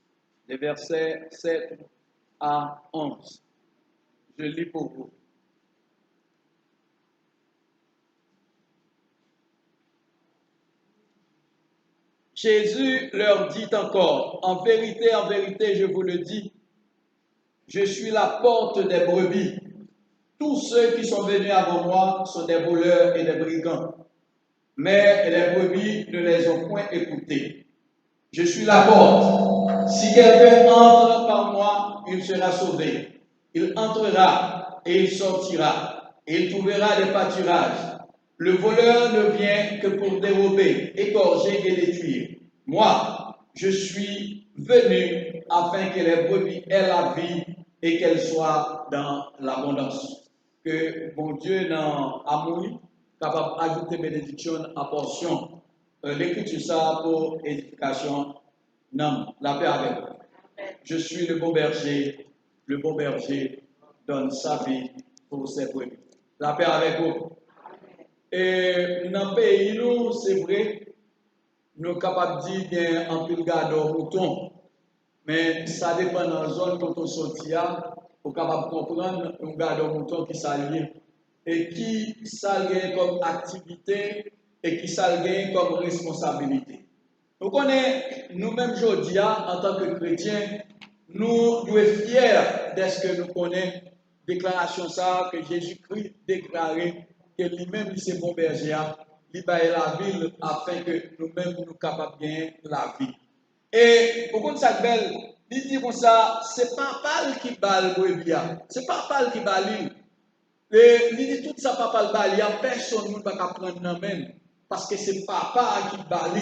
les versets 7 à 11. Je lis pour vous. Jésus leur dit encore, en vérité, je vous le dis, je suis la porte des brebis. Tous ceux qui sont venus avant moi sont des voleurs et des brigands, mais les brebis ne les ont point écoutés. Je suis la porte. Si quelqu'un entre par moi, il sera sauvé. Il entrera et il sortira, et il trouvera des pâturages. Le voleur ne vient que pour dérober, égorger et détruire. Moi, je suis venu afin que les brebis aient la vie et qu'elles soient dans l'abondance. Que bon Dieu, dans amour, capable d'ajouter bénédiction à portion. L'écriture ça pour édification. Non, la paix avec vous. Je suis le bon berger donne sa vie pour ses brebis. La paix avec vous. Et dans le pays, nous, c'est vrai, nous sommes capables de dire qu'il y a un pile garde mouton, mais ça dépend de la zone quand on sortit, pour capable de comprendre un garde mouton qui s'allie et qui s'allie comme activité et qui s'allie comme responsabilité. Nous connaissons, nous-mêmes aujourd'hui, en tant que chrétiens, nous devons être fiers de ce que nous connaissons, déclaration ça que Jésus-Christ déclarait que lui-même, c'est bon berger, il va la ville afin que nous-mêmes nous capables de gagner la vie. Et au compte ça belle, il dit comme ça, c'est papa qui balle brebis, c'est papa qui balle. Il dit tout ça papa le balle, personne ne va prendre dans même parce que c'est papa qui balle.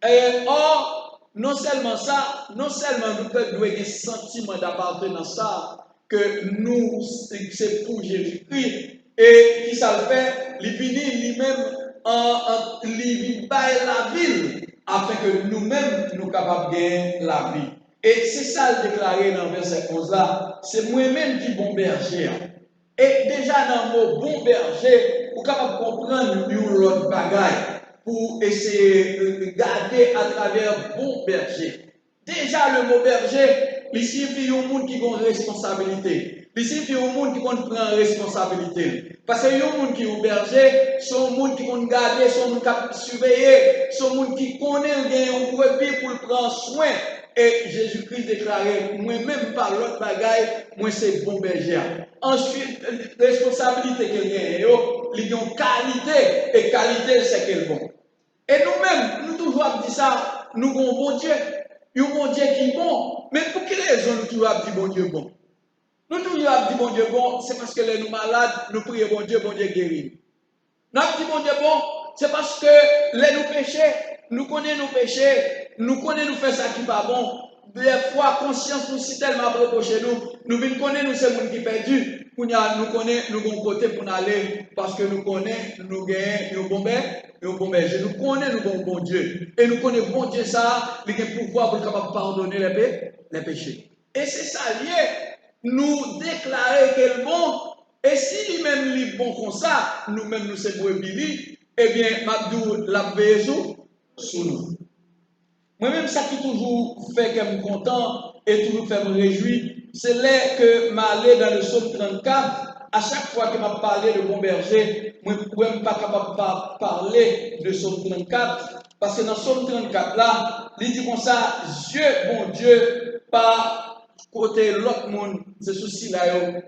Et or, non seulement ça, non seulement nous pouvons avoir un sentiment d'appartenance que nous, c'est pour Jésus-Christ, et qui ça le fait, il vient lui-même il la ville, afin que nous-mêmes nous capables de gagner la vie. Et c'est ça le déclaré dans le verset 11 là, c'est moi-même qui bon berger. Et déjà dans le mot bon berger, vous êtes capable de comprendre l'autre bagaille pour essayer de garder à travers bon berger. Déjà le mot berger, il signifie un monde qui a une responsabilité. Il signifie un monde qui prend responsabilité. Parce que un monde qui est berger, c'est un monde qui peut garder, c'est un monde qui peut surveiller, c'est un monde qui connaît un brebis pour le prendre soin. Et Jésus-Christ déclarait, moi-même par l'autre bagaille, moi c'est bon berger. Ensuite, responsabilité qu'il y a, il y a une qualité, et qualité c'est qu'elle bon. Et nous-mêmes, nous toujours dit ça, nous avons un bon Dieu, un bon Dieu qui est bon. Mais pour quelle raison nous toujours dit bon Dieu bon? Nous toujours dit bon Dieu bon, c'est parce que les nous malades, nous prions bon Dieu guérit. Nous dit bon Dieu bon, c'est parce que les nous péchés, nous connaissons nos péchés, nous connaissons nous faire ça qui n'est pas bon. Des fois, conscience nous si tellement reproché nous venons connaître nous c'est monde qui perdu. Nous connaissons nous bon côté pour nous aller parce que nous connaissons nous gagnons nous bon berger. Nous connaissons nous bon Dieu et nous connaissons bon Dieu ça, il a le pouvoir pour capable pardonner les péchés. Et c'est ça lié. Nous déclarer qu'elle bon et si lui-même est bon comme ça, nous-mêmes nous sommes brebis, eh bien, Mabdou l'a veillé sous nous. Moi-même, ça qui toujours fait que je suis content et toujours fait me réjouir, c'est là que je m'allais dans le psaume 34. À chaque fois que je parlé de bon berger, je ne suis pas capable de parler de psaume 34. Parce que dans le psaume 34, là, il dit comme ça, Dieu, bon Dieu, pas côté l'autre monde, ce souci-là,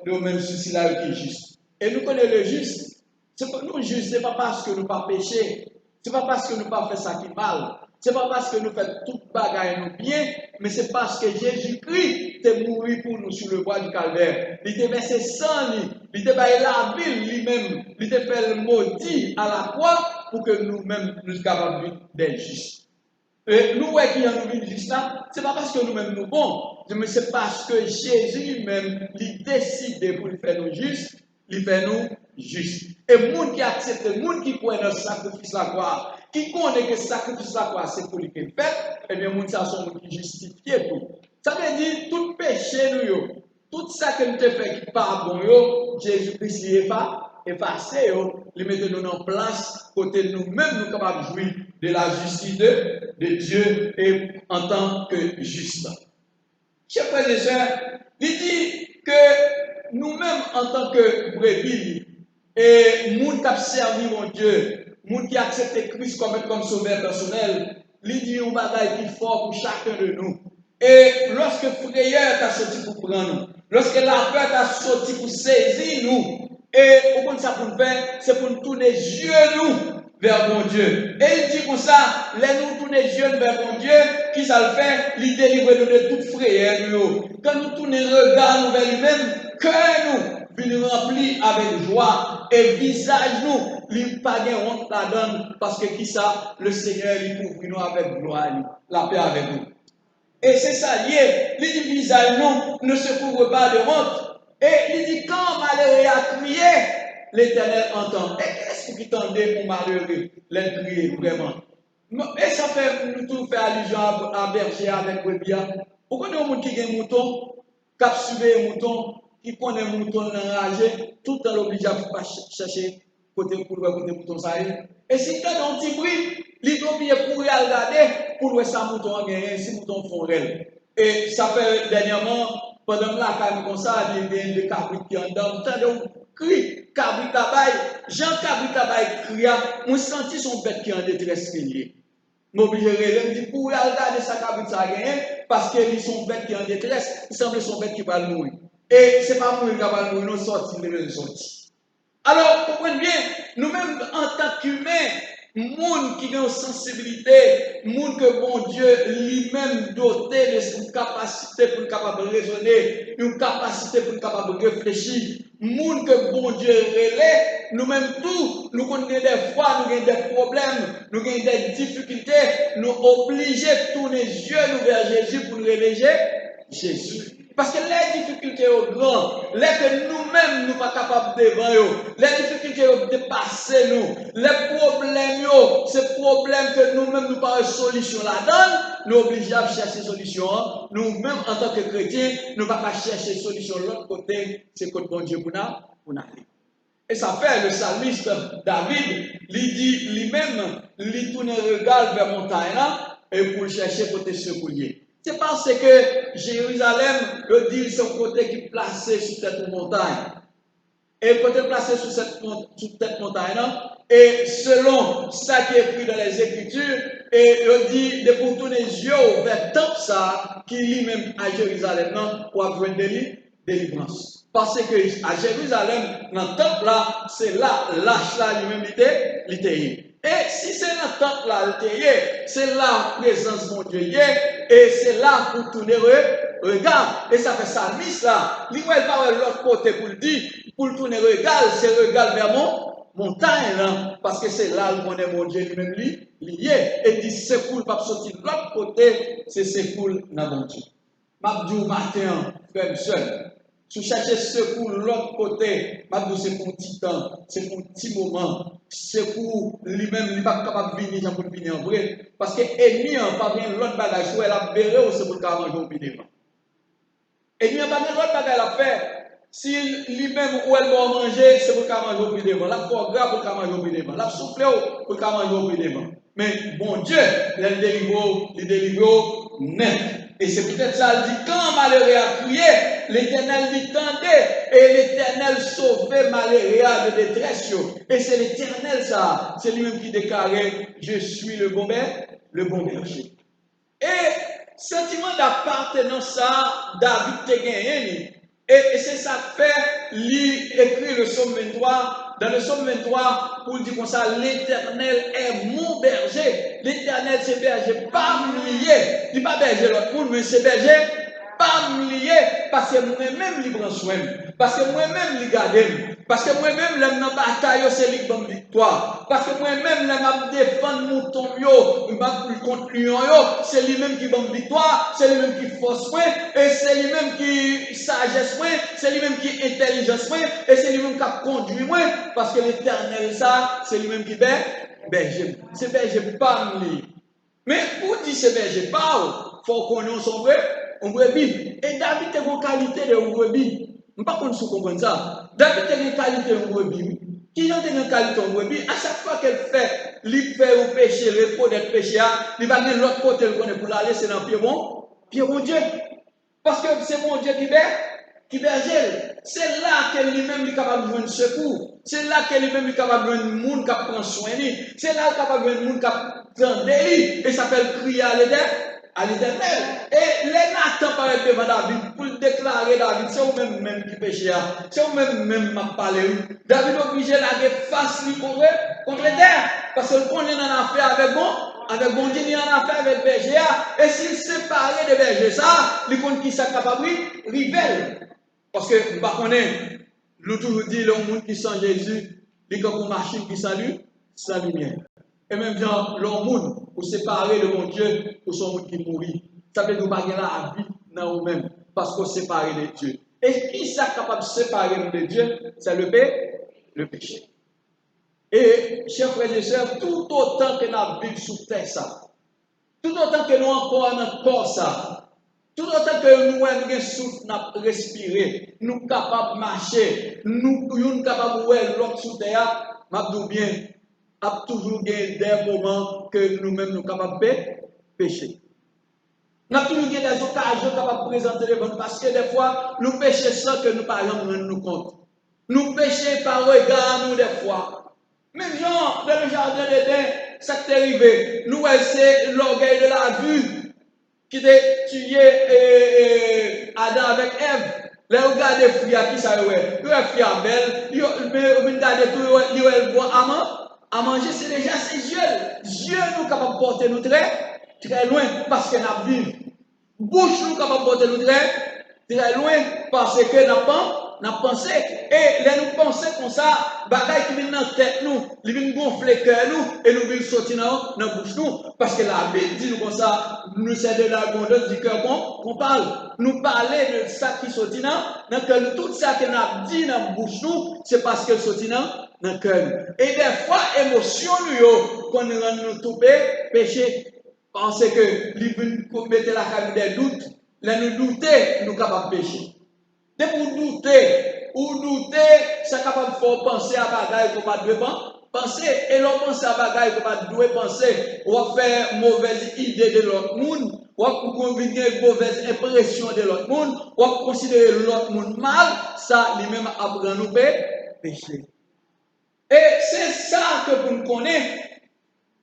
le même souci-là qui est juste. Et nous connaissons le juste. C'est pas nous juste, ce n'est pas parce que nous ne pas péché, ce n'est pas parce que nous ne pas fait ça qui est mal. Ce n'est pas parce que nous faisons toute bagaille nous bien, mais c'est parce que Jésus-Christ est mort pour nous sur le bois du calvaire. Il a versé sang, il a fait la vie lui-même, il a fait le maudit à la croix pour que nous-mêmes nous soyons capables d'être justes. Et nous, qui en nous juste là, ce n'est pas parce que nous-mêmes nous bons, mais c'est parce que Jésus lui-même, il décide pour faire nous justes, il fait nous justes. Et le monde qui accepte, le monde qui croit dans le sacrifice la croix, qui connaît que sacrifice la croix, c'est pour lui qui fait, eh bien, moun ça sont qui justifié tout. Ça veut dire, tout péché nous, tout ça que nous te fait qui pas bon, Jésus-Christ est effacé, il met nous en place, côté nous-mêmes, nous capables de jouir de la justice de Dieu et en tant que juste. Chers frères et sœurs, il dit que nous-mêmes, en tant que brebis, et nous qui avons servi mon Dieu, nous qui acceptent Christ comme sauveur personnel, il dit un bagage plus fort pour chacun de nous. Et lorsque frayeur t'a sorti pour prendre nous, lorsque la peur t'a sorti pour saisir nous, et au point de ça pour nous faire, c'est pour nous tourner les yeux nous vers mon Dieu. Et il dit comme ça, les nous tourner les yeux vers mon Dieu, qui ça le fait, il délivre nous de toute frayeur. Quand nous tournons le regard nous vers lui-même, cœur nous nous remplit avec joie et visage nous, il pas de honte la donne parce que qui ça, le Seigneur il couvre nous avec gloire, la paix avec nous. Et c'est ça lié, il dit visage nous ne se couvre pas de honte. Et il dit quand malheureux a crié, l'Éternel entend. Et qu'est-ce qui tendait pour malheureux, les crier vraiment? Et ça fait nous tout faire allusion à berger avec brebis. Vous connaissez un monde qui a un mouton, qui a suivi un mouton, qui connaît un mouton enragé, tout le temps l'oblige à chercher côté pour le côté mouton ça et si tu as un petit bruit, il est obligé pour regarder pour voir sa mouton a gagné, si mouton font réel. Et ça fait dernièrement, pendant que la caille comme ça, il y a des cabrites qui en dedans, tu as un cri, cabrit tabac, Jean cabrit tabac cria, on sentit son bête qui est en détresse liée. M'oblige de dire pour regarder sa cabrit ça a gagné, parce qu'ils sont bêtes qui est en détresse, il semble son bête qui va mourir. Et ce n'est pas mourir qui va mourir, nous sortir, nous sortir. Alors, comprenez bien, nous-mêmes en tant qu'humains, monde qui a une sensibilité, monde que bon Dieu lui-même doté de capacité pour capable de raisonner, une capacité pour capable de réfléchir, monde que bon Dieu relève, nous-mêmes tous, nous connaissons des fois, nous avons des problèmes, nous avons des difficultés, nous obligés de tourner les yeux vers Jésus pour nous révéler Jésus. Parce que les difficultés sont grandes, les que nous-mêmes nous ne sommes pas capables de devant, les difficultés ont dépassé nous, les problèmes, ces problèmes que nous-mêmes nous pas de solution là-dedans, nous obligés à chercher solution. Nous-mêmes en tant que chrétiens, nous ne pouvons pas chercher solution de l'autre côté, c'est côté bon Dieu pour nous aller. Et ça fait le psalmiste David, il dit lui-même, il tourne le regard vers montagne et pour chercher côté secourier. C'est parce que Jérusalem, le dit, c'est un côté qui est placé sur cette montagne. Et le côté placé sur cette montagne, et selon ça qui est écrit dans les Écritures, et il dit de pour tourner les yeux vers le temple ça, qui lui-même à Jérusalem, pour avoir une délivrance. Parce que à Jérusalem, dans le temple là, c'est là, l'âge là lui-même l'était. Et si c'est dans le temple là, c'est là la présence de mon Dieu, et c'est là pour tourner regard. Et ça fait psalmiste là, il va pas l'autre côté pour le dire, pour le tourner regard, c'est regard vers montagne là, parce que c'est là où on est mon Dieu lui-même lié. Et dit c'est pour pas sortir de l'autre côté, c'est pour dans mon Dieu. Mabdou matin, frère et sœur. Si vous cherchez secours de l'autre côté, c'est pour un petit temps, c'est pour un petit moment, c'est pour lui-même, il n'est pas capable de venir pour venir en vrai. Parce que l'ennemi n'a pas bien l'autre bagage, soit elle a béré ou c'est pour le manger au bidément. L'ennemi n'a pas bien l'autre bagage à faire. Si lui-même ou elle va manger, c'est pour le manger au bidément. La foi grave pour le manger au bidément. La souffle pour le manger au bidément. Mais bon Dieu, il délivre net. Et c'est peut-être ça, il dit, quand malheureux a crié, l'Éternel lui tendait, et l'Éternel sauvait malheureux de détresse. Et c'est l'Éternel ça, c'est lui-même qui déclarait, je suis le bon berger. Et sentiment d'appartenance ça, David te gagné. Et c'est ça que fait, lui écrit le psaume 23, dans le psaume 23, pour dire comme ça, l'Éternel est mon berger. L'Éternel, c'est berger, pas lié. Il n'est pas berger l'autre monde, mais c'est berger, pas lié. Parce que moi-même, il prend soin. Parce que moi-même, il garde. Parce que moi-même, l'aime dans la bataille, c'est lui qui donne victoire. Parce que moi-même, l'aime défendre mon tombeau, il va contre lion, c'est lui-même qui donne victoire, c'est lui-même qui force soin, et c'est lui-même qui sagesse soin, c'est lui-même qui intelligence soin, et c'est lui-même qui conduit moi, parce que l'Éternel, ça, c'est lui-même qui berger. C'est berger pas lui. Mais pour dire c'est berger pas, il faut qu'on ait son vrai, on brebis. Et David a une qualité de brebis. Je ne sais pas si vous comprenez ça. David a une qualité de brebis. Qui a une qualité de brebis, à chaque fois qu'elle fait, il fait au péché, le pot d'être péché, il va aller l'autre côté pour l'aller, c'est dans le pied bon Dieu. Parce que c'est mon Dieu qui berge. C'est là que lui-même est capable de jouer un secours. C'est là que lui-même est capable de jouer un monde qui prend soin de lui. C'est là qu'il est capable de jouer un monde qui prend de lui. Et ça s'appelle crier à l'Éternel. Et les Nathan paraît devant David pour déclarer David, c'est vous-même qui péché. C'est vous-même qui parlé. David est obligé d'aller face lui contre l'Éternel. Parce que qu'on est en affaire avec bon Dieu, il y a en affaire avec berger. Et s'il séparait de berger, ça, les comptes qui sont capables de rivel. Parce que, par contre, nous toujours dit, le monde qui sent Jésus, il est comme une machine qui salue, sans lumière. Et même genre, le monde, pour séparer le bon Dieu, pour son monde qui mourit. Ça veut dire que nous n'avons pas la vie dans nous-mêmes, parce qu'on sépare de Dieu. Et qui est capable de séparer de Dieu? C'est le péché. Et, chers frères et sœurs, tout autant que nous vivons sous terre, ça, tout autant que nous encore dans le corps, ça, tout autant que nous avons souffle, nous respirer, nous sommes capables de marcher, nous sommes capables de voir l'autre sous terre, nous bien, a toujours des moments que nous-mêmes nous sommes capables de pécher. Nous avons toujours des occasions capables de présenter les bonnes parce que des fois, nous péchons sans que nous parlions de nous compte. Nous péchons par regard, nous, des fois. Même genre, dans le jardin d'Éden, ça t'est arrivé. Nous, c'est l'orgueil de la vue qui t'a tué Adam avec Ève. Là, vous regardez Fria qui ça ouais. Vous regardez Fria belle. Vous regardez tout, vous boit à manger, c'est déjà c'est Dieu. Dieu nous capable de porter nous très loin parce que nous vivons. Bouche nous capable de porter nous très loin parce que nous pensé. Et là nous pensons comme ça, bagaille qui vient dans la tête nous, il vient gonfler le cœur nous et nous vient sortir dans la bouche nous. Parce que la Bible dit nous comme ça, nous c'est de l'abondance du cœur qu'on parle. Nous parler de ça qui sortit dans le cœur. Tout ça que nous avons dit dans la bouche nous, c'est parce que sortit dans le cœur. Et des fois, émotion nous, quand nous nous tomber, péché. Parce que lui mettre la caille des doutes, là nous douter, nous capables de pécher. Dès que vous doutez, c'est capable de faire penser à bagaille qu'on pas doit penser. Et l'on pense à bagaille qu'on pas doit penser. On va faire mauvaise idée de l'autre monde. On va convaincre une mauvaise impression de l'autre monde. On va considérer l'autre monde mal. Ça, lui-même, apprend nous pécher. Et c'est ça que vous connaissez.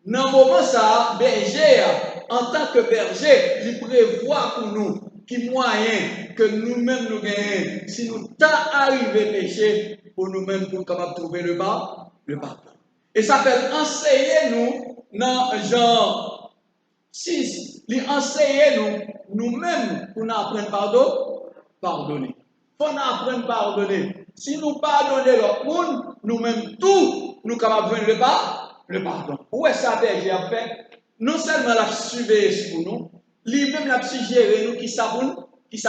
Dans le moment ça, berger, en tant que berger, il prévoit pour nous qui moyen que nous-mêmes nous gagnons. Si nous t'en arrivé péché, pour nous-mêmes, pour capable trouver le pardon. Et ça fait enseigner nous dans Jean 6, il enseigne nous-mêmes pour nous apprendre pardonner. Il faut nous apprendre à pardonner. Si nous pardonnons l'autre monde, nous-mêmes tout, nous sommes capables de le pardon. Où est-ce que berger a fait? Non seulement la surveiller pour nous, lui-même la suggérer nous qui ça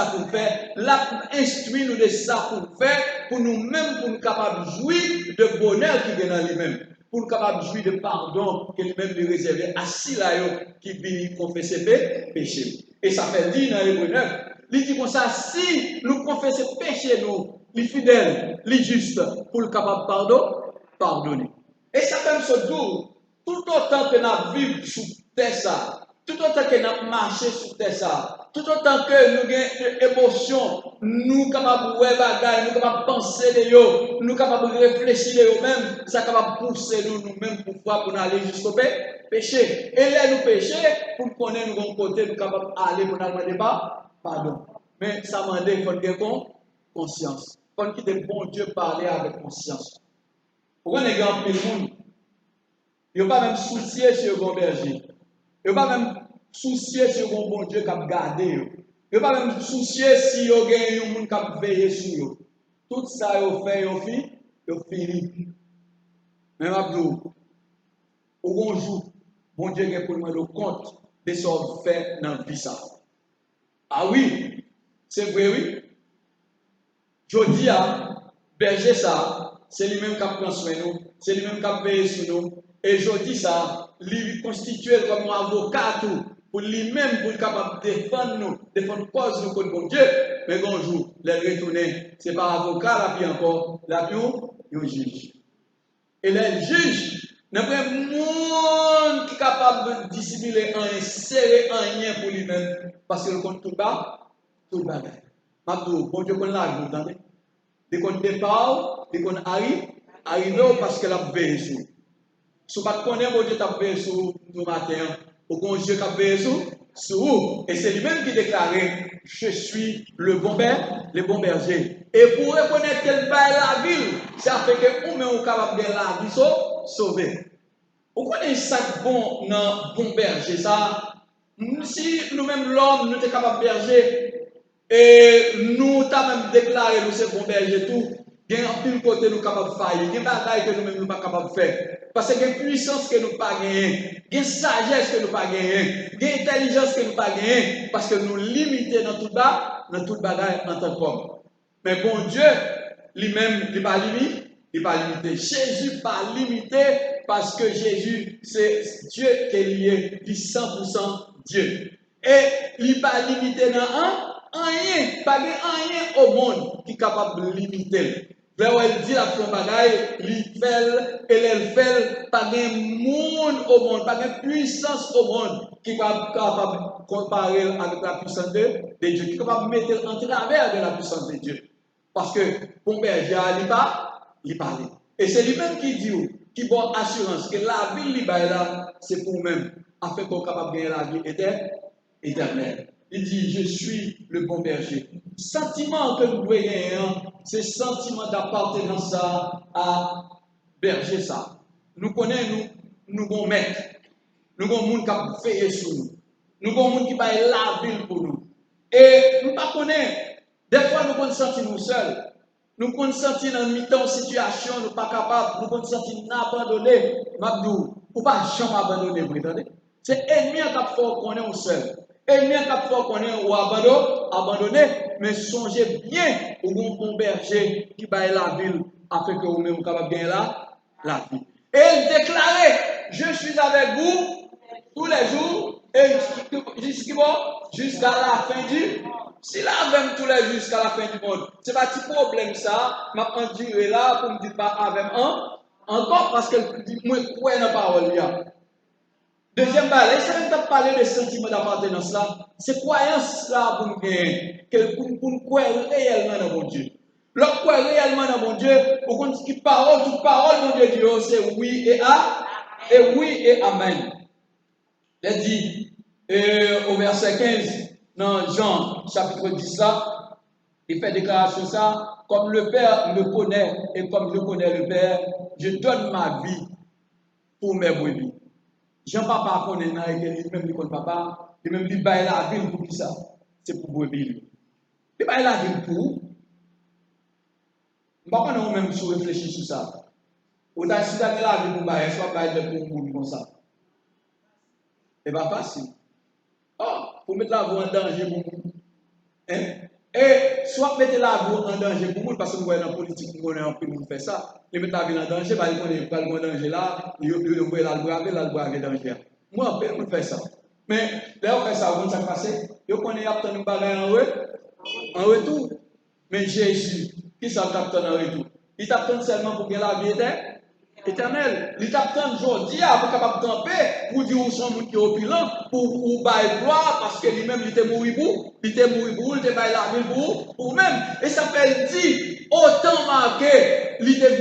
pour faire, l'a instruit nous de ça pour faire, pour nous-mêmes, pour nous capables de jouir de bonheur qui vient dans lui-même, pour nous capables de jouir de pardon que lui-même lui réservé à ceux qui viennent confesser péché. Et ça fait dire dans les bonheurs, il dit comme ça, si nous confessons péché, nous, les fidèles, les justes, pour le capable pardonner. Et ça fait ce tour, tout autant que nous vivons sous terre ça, tout autant que nous marchons sous terre ça, tout autant que nous avons des émotions, nous sommes capables de bagaille, nous sommes capables de penser de eux, nous sommes capables de réfléchir de eux-mêmes, ça est capable de pousser nous-mêmes pour nous aller jusqu'au péché. Et là, nous péchons, pour nous connaître nous bon côté, nous sommes capables d'aller pour nous demander pardon. Mais ça m'a dit qu'il faut avoir conscience. Il faut que bon Dieu parler avec conscience. Pourquoi les grands pays monde, ils n'ont pas même soucié sur le berger. Ils n'ont pas même soucié sur le bon Dieu qui a gardé. Ils n'ont pas même soucié si ils ont gagné un monde qui a veillé sur eux. Tout ça, ils ont fait, ils ont fini. Mais Abdou, au bon jour, bon Dieu est pour nous le compte de ce qu'on fait dans la vie. Ah oui, c'est vrai, oui. Je dis à berger ça. c'est lui-même qui prend soin de nous, c'est lui-même qui veille sur nous. Et je dis ça, lui constitué comme un avocat tout, pour lui-même pour être capable de défendre nous, défendre cause nous contre bon Dieu. Mais bonjour, les retourner, c'est pas avocat là puis encore, là puis un juge. Et les juges, n'a pas monde qui est capable de dissimuler un serrer un rien pour lui-même, parce que le compte tout bas, tout le bagage. Mabdou, bon Dieu, qu'on l'a, vous entendez? Dès qu'on départ, dès qu'on arrive parce que la veille sur. Si vous ne connaissez pas, bon Dieu t'a veillé sur nous matin, au bon Dieu t'a veillé sur vous. Et c'est lui-même qui déclarait, je suis le bon berger. Et pour reconnaître qu'elle va la ville, ça fait que nous sommes capables de la vie sauver. Vous connaissez ça bon berger, ça? Si nous-mêmes l'homme, nous sommes capables de berger, et nous avons même déclaré nous sommes bon berger tout, il y a un pile côté nous capables de faire, il y a des bagailles que nous-mêmes nous pas capables de faire. Parce qu'il y a une puissance que nous pas gagner, il y a une sagesse que nous pas gagner, il y a une intelligence que nous pas gagner, parce que nous limitons dans tout bagaille en tant qu'homme. Mais bon Dieu, lui-même, il n'est pas limité. Il n'est pas limité. Jésus n'est pas limité parce que Jésus, c'est Dieu qui est lié, il est 100% Dieu. Et il n'est pas limité dans rien, pas rien au monde qui est capable de limiter. Vers où elle dit la son bagaille, il fait, elle fait, pas de monde au monde, pas de puissance au monde qui est capable de comparer avec la puissance de Dieu, qui est capable de mettre en travers de la puissance de Dieu. Parce que pour berger, il parle. Et c'est lui-même qui dit, qui donne assurance que la vie qu'il là, c'est pour nous-mêmes, afin qu'on soit capable de gagner la vie éternelle. Il dit, je suis le bon berger. Sentiment que nous voyons, c'est le sentiment d'appartenance à berger ça. Nous connaissons, nous avons maître. Nous avons monde qui a fait sur nous. Nous avons monde qui va la ville pour nous. Et nous ne connaissons pas. Des fois, nous nous sentons seuls. Nous nous sentons dans une mi-temps situation, nous ne sommes pas capables, nous nous sentons abandonnés. Mabdou, ou pas jamais abandonné, vous entendez? C'est ennemi qui a fait qu'on est seul. Ennemi qui a fait qu'on est abandonné, mais songez bien au bon berger qui va la ville afin que vous-même vous capable gagner la vie. Et il déclarait, je suis avec vous tous les jours et jusqu'à la fin du monde. Si là, avec tous les jours jusqu'à la fin du monde, c'est pas un petit problème ça, m'a enduré là pour me dire pas avec encore parce que moi, quoi dans la parole là. Deuxième balle, ça ne t'a parlé de sentiment d'appartenance là, c'est croyance là pour nous gagner, pour nous croire réellement dans mon Dieu. Lorsqu'on croit réellement dans mon Dieu, pour qu'on dise toute parole, mon Dieu dit, c'est oui et amen. Il dit au verset 15, dans Jean chapitre 10 là, il fait déclaration ça, comme le Père me connaît et comme je connais le Père, je donne ma vie pour mes brebis. Jean-Papa connaît lui-même, il connaît papa, lui-même, il baille la vie pour qui ça? C'est pour brebis. Il baille la vie pour. Je ne sais pas si même si réfléchir sur ça. Ou si tu as la vie pour bailler, soit bailler pour mourir comme ça. Ce n'est pas facile. Oh, pour mettre la vie en danger pour nous. Hein? Et soit mettre la vie en danger pour nous, parce que nous voyons dans la politique, nous voyons un peu nous faire ça. Les mettre la vie en danger, bah, ils connaissent pas le danger là, ils voient la braver danger. Moi, on peut faire ça. Mais là, on fait ça, vous savez passer. Ils connaissent un peu en retour. Mais Jésus, qui s'en capte en retour? Il t'attend seulement pour gagner la vie éternelle. Il t'attend aujourd'hui pour capable de camper, pour dire où sont les gens qui sont opulents, pour bailler gloire, parce que lui-même, il était mort pour, il était baillé la vie pour même. Et ça fait dire, autant marqué, il était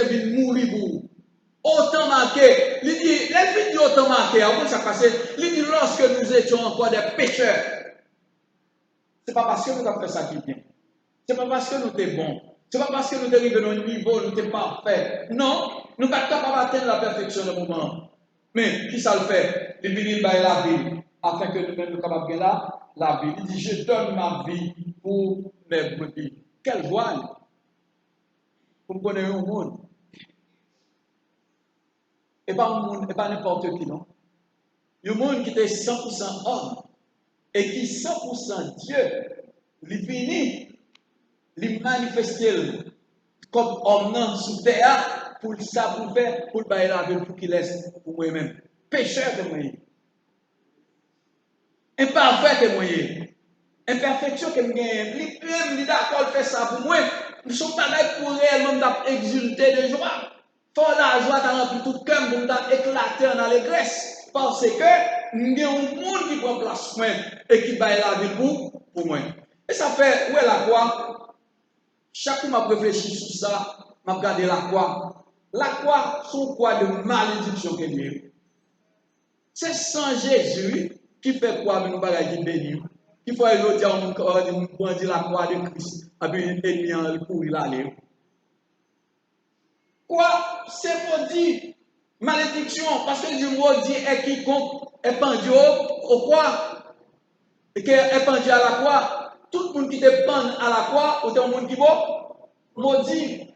venu mourir pour. Autant marqué, il dit, les filles autant marqué, avant ça passe, il dit, lorsque nous étions encore des pécheurs, c'est pas parce que nous avons fait ça qui est bien. Ce n'est pas parce que nous sommes bons. Ce n'est pas parce que nous arrivons à un niveau, nous sommes parfaits. Non, nous ne sommes pas capables d'atteindre la perfection de moment. Mais qui ça le fait? Il vient par la vie, afin que nous-mêmes nous capables de gagner la vie. Il dit, je donne ma vie pour mes brebis. Quelle joie! Pour connaître un monde. Et pas un monde, et pas n'importe qui, non? Un monde qui était 100% homme et qui est 100% Dieu. Il finit. Il manifeste comme homme nan sous terre pour ça pour faire pour bailler la vie pour qu'il laisse pour moi-même. Pécheur que moi. Imparfait que moi. Imperfection que moi gagne. Lui d'accord faire ça pour moi. Nous sommes pas là pour réellement exulter de joie. Faut la joie dans rempli tout cœur pour nous éclater en allégresse parce que nous avons un monde qui prend place pour moi et qui baille la vie pour moi. Et ça fait où est la croix? Chaque fois que je réfléchis sur ça, je regarde la croix. La croix, c'est une croix de malédiction que Dieu. C'est sans Jésus qui fait quoi avec nous bagages qui bénissent. Il faut dire on dit la croix de Christ, avec l'ennemi en courir l'aller. Quoi? C'est pour dire malédiction, parce que Dieu mot dit est quiconque est pendu au quoi? Et que est pendu à la croix. Tout le monde qui dépend à la croix, ou est un monde qui maudit.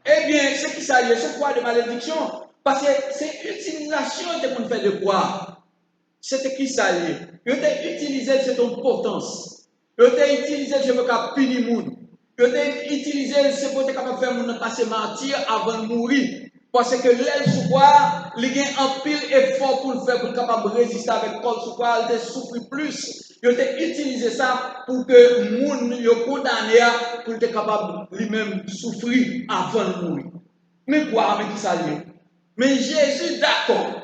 Eh bien, ce qui s'agit, c'est quoi de malédiction? Parce que c'est l'utilisation que qu'on fait de quoi? C'est qui s'agit. Il a utilisé cette importance. Il a utilisé je veux qu'à punir le monde. Il a utilisé ce pour être capable de faire monde passer martyr avant de mourir. Parce que l'aile sous quoi, il y a un pile effort pour le faire, pour être capable de résister avec col sous quoi, il a souffert plus. Il a utilisé ça pour que le monde soit condamné pour être capable lui-même souffrir avant de mourir. Mais quoi, avec qui ça lié? Mais Jésus, d'accord.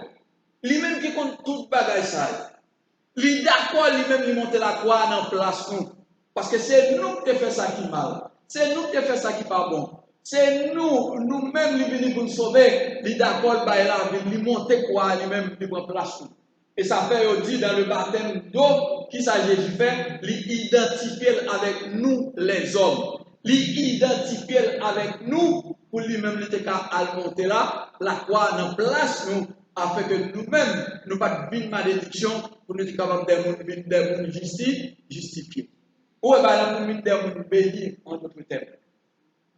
Lui-même qui compte tout bagage ça. Lui d'accord, lui-même il monte la croix dans place nous. Parce que c'est nous qui fait ça qui mal. C'est nous qui fait ça qui pas bon. C'est nous-mêmes qui venons pour nous sauver. Lui d'accord, il monte quoi lui-même il prend place nous. Et ça fait dit dans le baptême d'eau qui ça Jésus fait, il identifie avec nous les hommes. Il identifie avec nous pour lui-même il était à monter là, la croix dans place nous. Afin que nous-mêmes, nous pas de malédiction pour nous être capables de justifier. Ou est-ce que nous bénir en notre terme?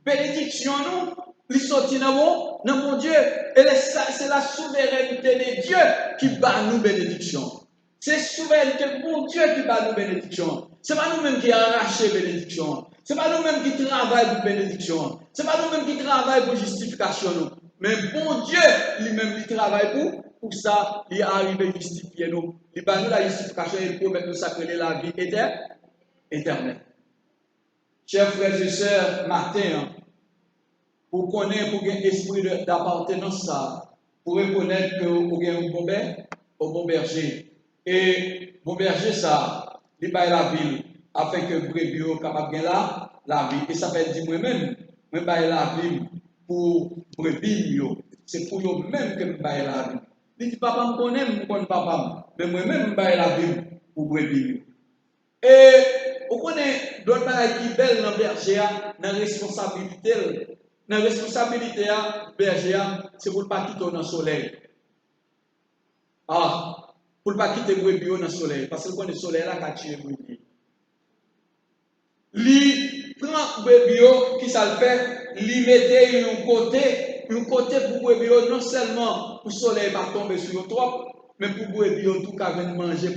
Bénédiction, nous, les sortir dans mon Dieu. Et c'est la souveraineté de Dieu qui bat nous bénédiction. C'est la souveraineté de mon Dieu qui bat nous bénédiction. Ce n'est pas nous-mêmes qui arrachons bénédiction. Ce n'est pas nous-mêmes qui travaillons pour bénédiction. Ce n'est pas nous-mêmes qui travaillons pour justification. Mais bon Dieu, lui-même, il travaille pour ça, il arrive à justifier nous. Il va nous la justification et pour mettre nous sacrer la vie éternelle. Chers frères et sœurs, matin, pour connaître, pour gagner l'esprit d'appartenance, pour reconnaître que vous avez un bon berger. Et bon berger, ça, il va la ville, afin que le brebis soit capable de la vie. Et ça fait dire moi-même, je vais la ville pour brebis, c'est pour eux-mêmes que je vais la vie. Il dit, papa, je connais papa, mais moi-même, je vais la vie pour brebis. Et vous connaissez d'autres choses qui sont belles dans le berger, dans la responsabilité. Dans la responsabilité, berger, c'est pour ne pas quitter dans le soleil. Ah, pour ne pas quitter le brebis dans le soleil, parce que le soleil là, quand tu es brebis. Lui prend le brebis, qui ça le fait, lui mettait un côté pour le brebis, non seulement pour le soleil ne pas tomber sur le trop, mais pour le brebis, en tout cas, venir manger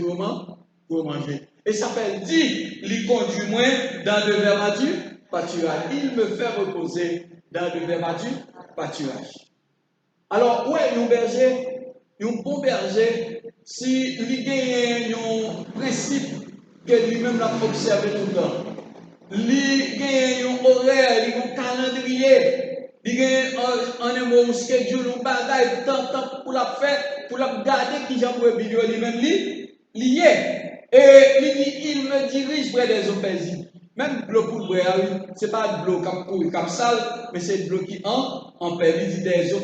pour manger. Et ça fait dit, il conduit moi dans le verdure pâturage. Il me fait reposer dans le verdure pâturage. Alors, ouais, un berger, un bon berger, si il gagne un principe que lui-même l'a observé tout le temps, il gagne un horaire, il gagne un calendrier, il gagne un schedule, un bagage, temps pour la faire, pour la garder qui j'en veux vidéo lui-même lié. Et il me dirige près des eaux paisibles. Même l'eau pour le ce n'est pas de l'eau comme sale, mais c'est de l'eau qui en paix. Il dit des eaux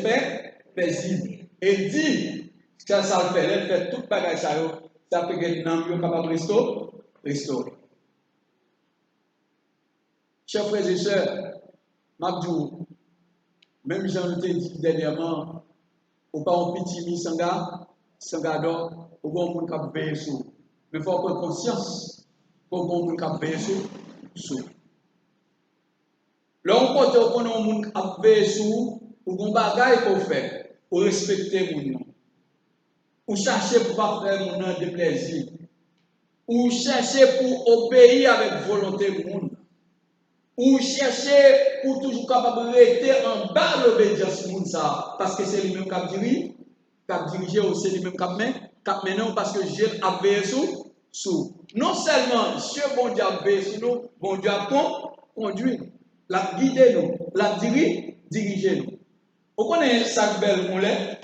paisibles. Et il dit, quand ça le fait, il fait tout le bagage, ça fait que les gens sont capables de restaurer. Chers frères et sœurs, Mabdou, même j'en ai dit dernièrement, au pas un petit Sangado, au bon monde qui a veillé sur. Mais il faut prendre conscience pour bon monde qui a veillé sur. Là, on peut dire qu'on a un monde qui a veillé sur, ou bon bagaille pour faire, pour respecter mon nom. Ou chercher pour pas faire mon nom de plaisir. Ou chercher pour obéir avec volonté mon nom. ou chercher ou toujours capable de rester en bas de l'obédience moun ça parce que c'est lui-même qui a dirigé ou c'est lui-même qui a mené parce que Dieu a veillé sous. Non seulement Dieu bon Dieu a veillé sur nous, bon Dieu a conduit, l'a guidé nous, l'a dirigé nous. Vous connaissez ça belle mon lait?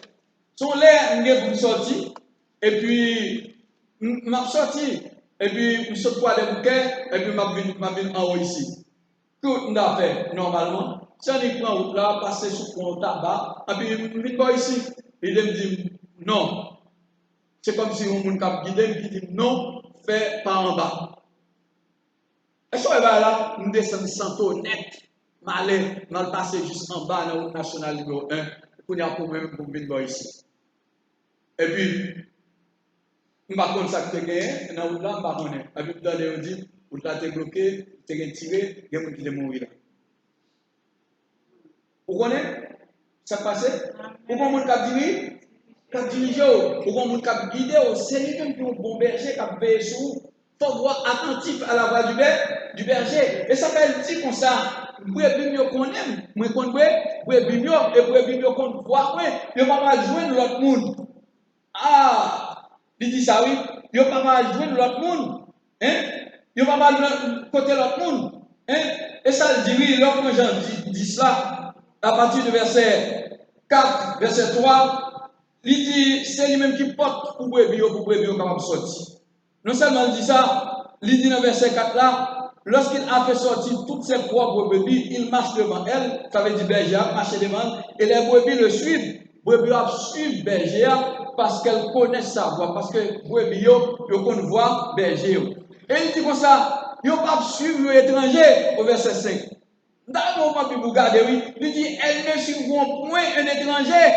Son lait m'est sorti et puis m'a sorti et puis je saute quoi des bouquets et puis m'a venu en haut ici. Tout n'a fait normalement. Si on y prend route là, passer sous le tabac, et puis je viens ici. Il me dit non. C'est comme si on m'a guidé, qui dit non, fais pas en bas. Et ça, là, nous descendons sans net, mal passer juste en bas dans la route nationale numéro 1, pour nous même pour venir ici. Et puis, je ne sais pas ça que tu as gagné, dans la route là, je ne sais pas. Et puis, on dit, vous l'avez bloqué, vous avez tiré, il y a des gens qui sont morts là. Vous connaissez ça passe? Vous connaissez qui dirige, vous connaissez qui guide, c'est lui-même qui est un bon berger qui a veillé sur vous. Il faut voir attentif à la voix du berger. Et ça fait dire comme ça. Vous avez bien qu'on aime, vous avez bien et vous avez bien qu'on voit, vous n'avez pas joindre l'autre monde. Ah, il dit ça oui, vous n'avez pas joindre l'autre monde. Vous n'avez pas côté l'autre monde. Et ça dit oui, l'autre Jean dit cela à partir du verset 4, verset 3. Il dit, c'est lui-même qui porte pour brebis capable de sortir. Non seulement il dit ça, il dit dans le verset 4 là, lorsqu'il a fait sortir toutes ses propres brebis, il marche devant elle, ça veut dire berger marcher devant, et les brebis le suivent. Brebis suivent berger parce qu'elle connaît sa voix, parce que brebis connaissent voix berger. Et il dit comme ça, ils ne peuvent pas suivre l'étranger au verset 5. Dans le moment où vous regardez, oui, il dit, elles ne suivront point un étranger,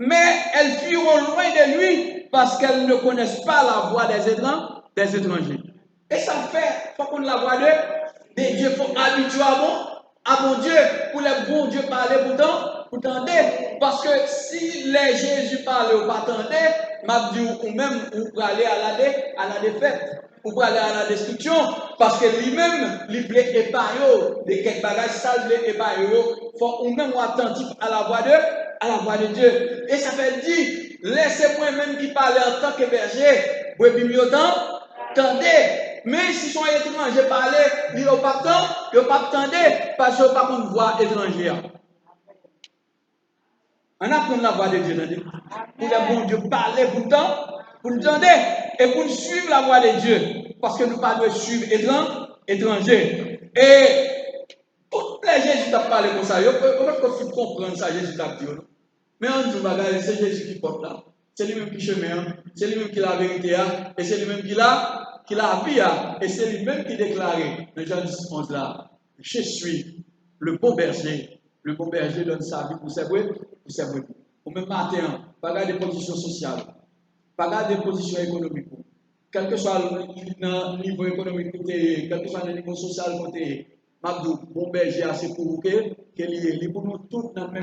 mais elles fuiront loin de lui parce qu'elles ne connaissent pas la voix des étrangers. Et ça fait, il faut qu'on la voix de Dieu, il faut habituer à mon Dieu, pour les bons dieux parler pour tenter. Parce que si les Jésus parlaient ou pas tenter, m'a dit ou même ou pour aller à la défaite, ou pour aller à la destruction, parce que lui-même, il voulait épargner de quelques bagages sales, il voulait épargner, il faut ou même attentif à la voix de Dieu. Et ça fait dire, laissez-moi même qui parle en tant que berger, vous avez mieux temps, tendez. Mais si son étranger parlait, il n'y a pas de temps, il n'y a pas de temps, parce qu'il n'y a pas de voix étrangère. On apprend la voix de Dieu, pour le bon Dieu parler pour le temps, pour le tendre, et pour suivre la voix de Dieu, parce que nous ne pouvons pas suivre étranger. Et toutes les Jésus t'a parlé comme ça, on peut comprendre ça, Jésus t'a dit. Mais on dit, c'est Jésus qui porte là. C'est lui-même qui chemin, c'est lui-même qui la vérité, et c'est lui-même qui la vie, et c'est lui-même qui déclarait, dans Jean 10, 11 là, je suis le bon berger. Le bon berger donne sa vie pour ses brebis. Au même matin, pas garder des positions sociales, pas garder des positions économiques. Quel que soit le niveau économique, quel que soit le niveau social, Mabdou, bon berger, c'est pour vous qu'il est pour nous tous dans le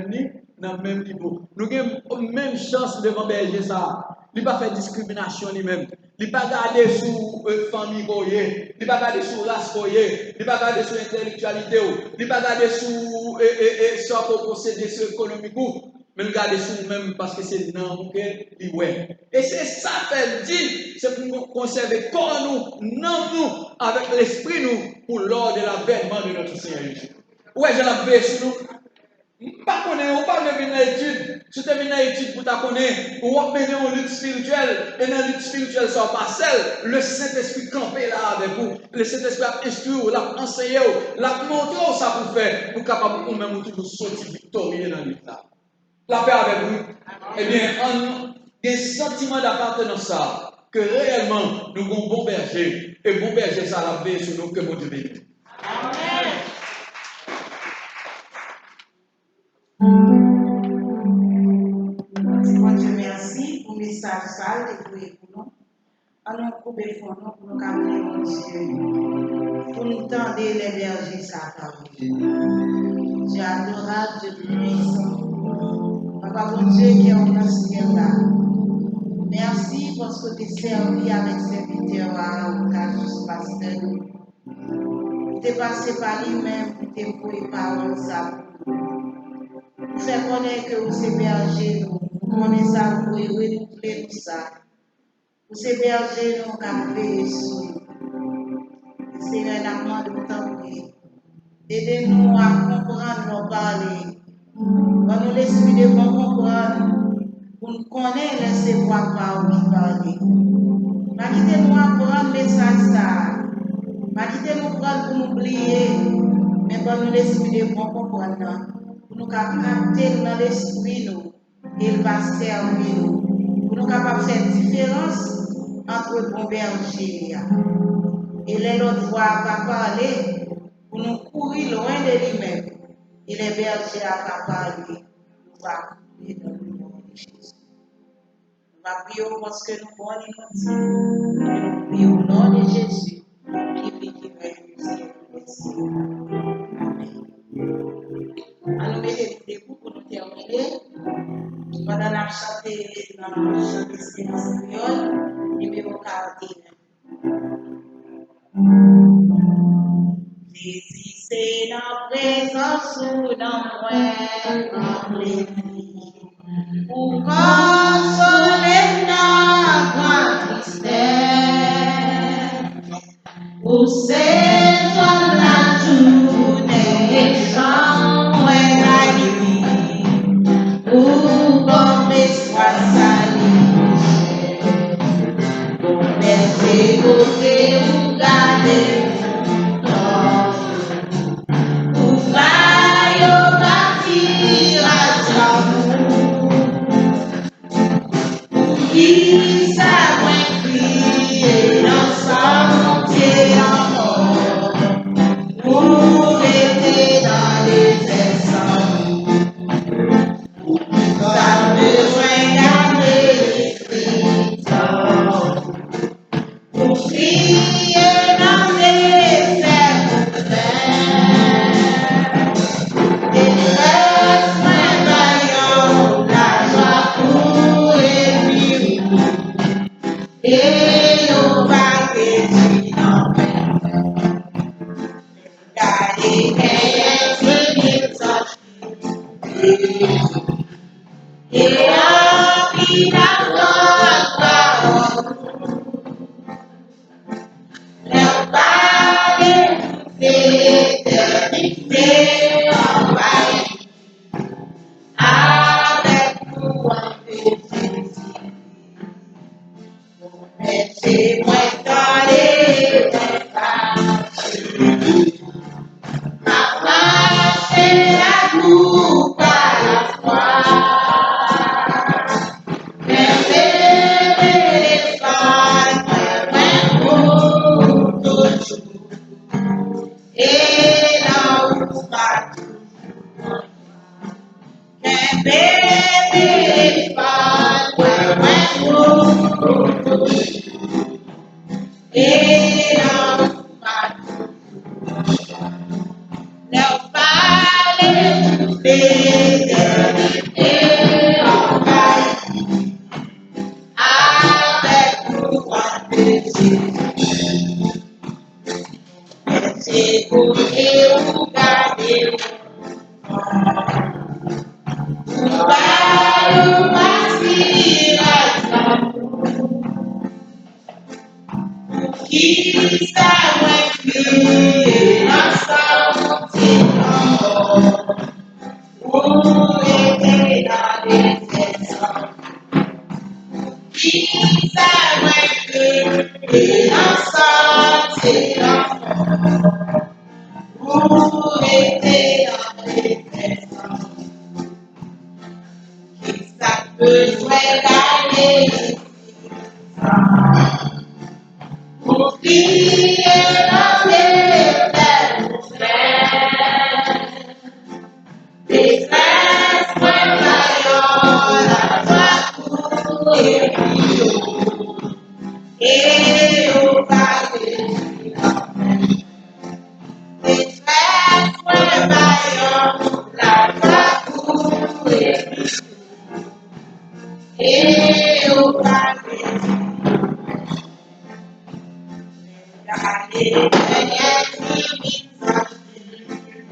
même niveau. Nous avons même chance devant berger ça. Il ne pas faire discrimination lui-même. Il ne pas garder sous famille, il ne pas garder sous race, il ne pas garder sous intellectualité, il ne pas garder sous soit pour posséder sur économique, mais il garder sous même parce que c'est dans nous qu'il est. Et c'est ça fait dire, c'est pour nous conserver corps nous, non nous, avec l'esprit nous, pour l'ordre de l'avènement de notre Seigneur Jésus. Ouais, je la paix sur nous. Pas connaître, on parle de venir à l'étude. Si tu viens à l'étude pour ta connaître, ou on mener en lutte spirituelle, et dans la lutte spirituelle, ça pas seul. Le Saint-Esprit campé là avec vous. Le Saint-Esprit a instruit, l'a enseigné, l'a montré ça pour faire, pour capable ou même toujours sortir victorieux dans la lutte là. La paix avec vous. Eh bien, on a des sentiments d'appartenance ça, que réellement nous avons bon berger, et bon berger ça la paix sur nous que mon Dieu bénisse. Amen. Merci pour le message ça, et pour nous. Allons couper pour nous garder mon Dieu. Pour nous tendre les bergers, ça parole. Dieu adorable, Dieu puissant. Papa, mon Dieu qui est en ciel là. Merci parce que tu es servi avec serviteur au cas juste pasteur. Tu t'es passé par lui-même, pour te voir parole ça. Vous faites connaître que vous êtes berger, vous connaissez ça, vous pouvez renouveler tout ça. Vous êtes berger, nous avons veillé sur nous. Seigneur, nous demandons tant de aidez-nous à comprendre nos parler. Nous l'esprit de bon comprendre pour nous connaître les voix par qui parler. Pas quitter nous apprendre le message ça. Pas quitter nous prendre pour nous oublier. Mais nous l'esprit de bon comprendre. Pour nous capter dans l'esprit nous. Il va servir nous. Pour nous capables de faire différence entre le bon berger et les autres voix va parler pour nous courir loin de lui-même. Et les bergers à parler. Nous va courir dans le nom de Jésus. Nous va prier parce que nous bonnes et nous prions au nom de Jésus qui vit, qui règne du ciel. Amen. Alors, mettez debout pour nous terminer. Pendant la chanter dans le chant d'espérance créole, numéro 41. Jésus, c'est la présence sous dans les pour consoler notre tristesse, pour saisir la journée et changer la nuit, pour bomber soit sali, pour laisser goûter ou garder. Qui savait crier dans son pied encore, pour aider dans les essents, ça besoin garder l'esprit, pour crier dans les cercles, et reste maintenant la joie pour épurer. Et on va pétir en paix. Gardez les et remplis la parole. Leur parler d'éternité envahie. Avec nous un petit. Laissez-moi d'aller marcher la coupe à la fois. Laissez l'espace pour toujours. Et là où va toujours. Qu'un bébé l'espace pour toujours. Et là où va toujours. Leur parler d'éternité envahie. Avec nous un plaisir. C'est pour vous garder. Vous allez passer la qui savait crier dans son pour aider dans les essents. Qui savait crier dans son pour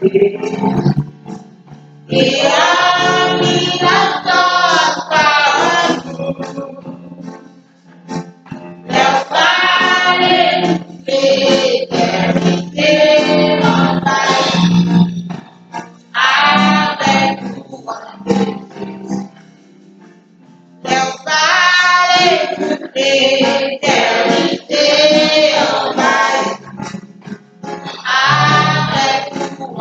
Et à qui l'attend par leur parler l'éternité en paix avec nous. Leur parler l'éternité en paix avec nous.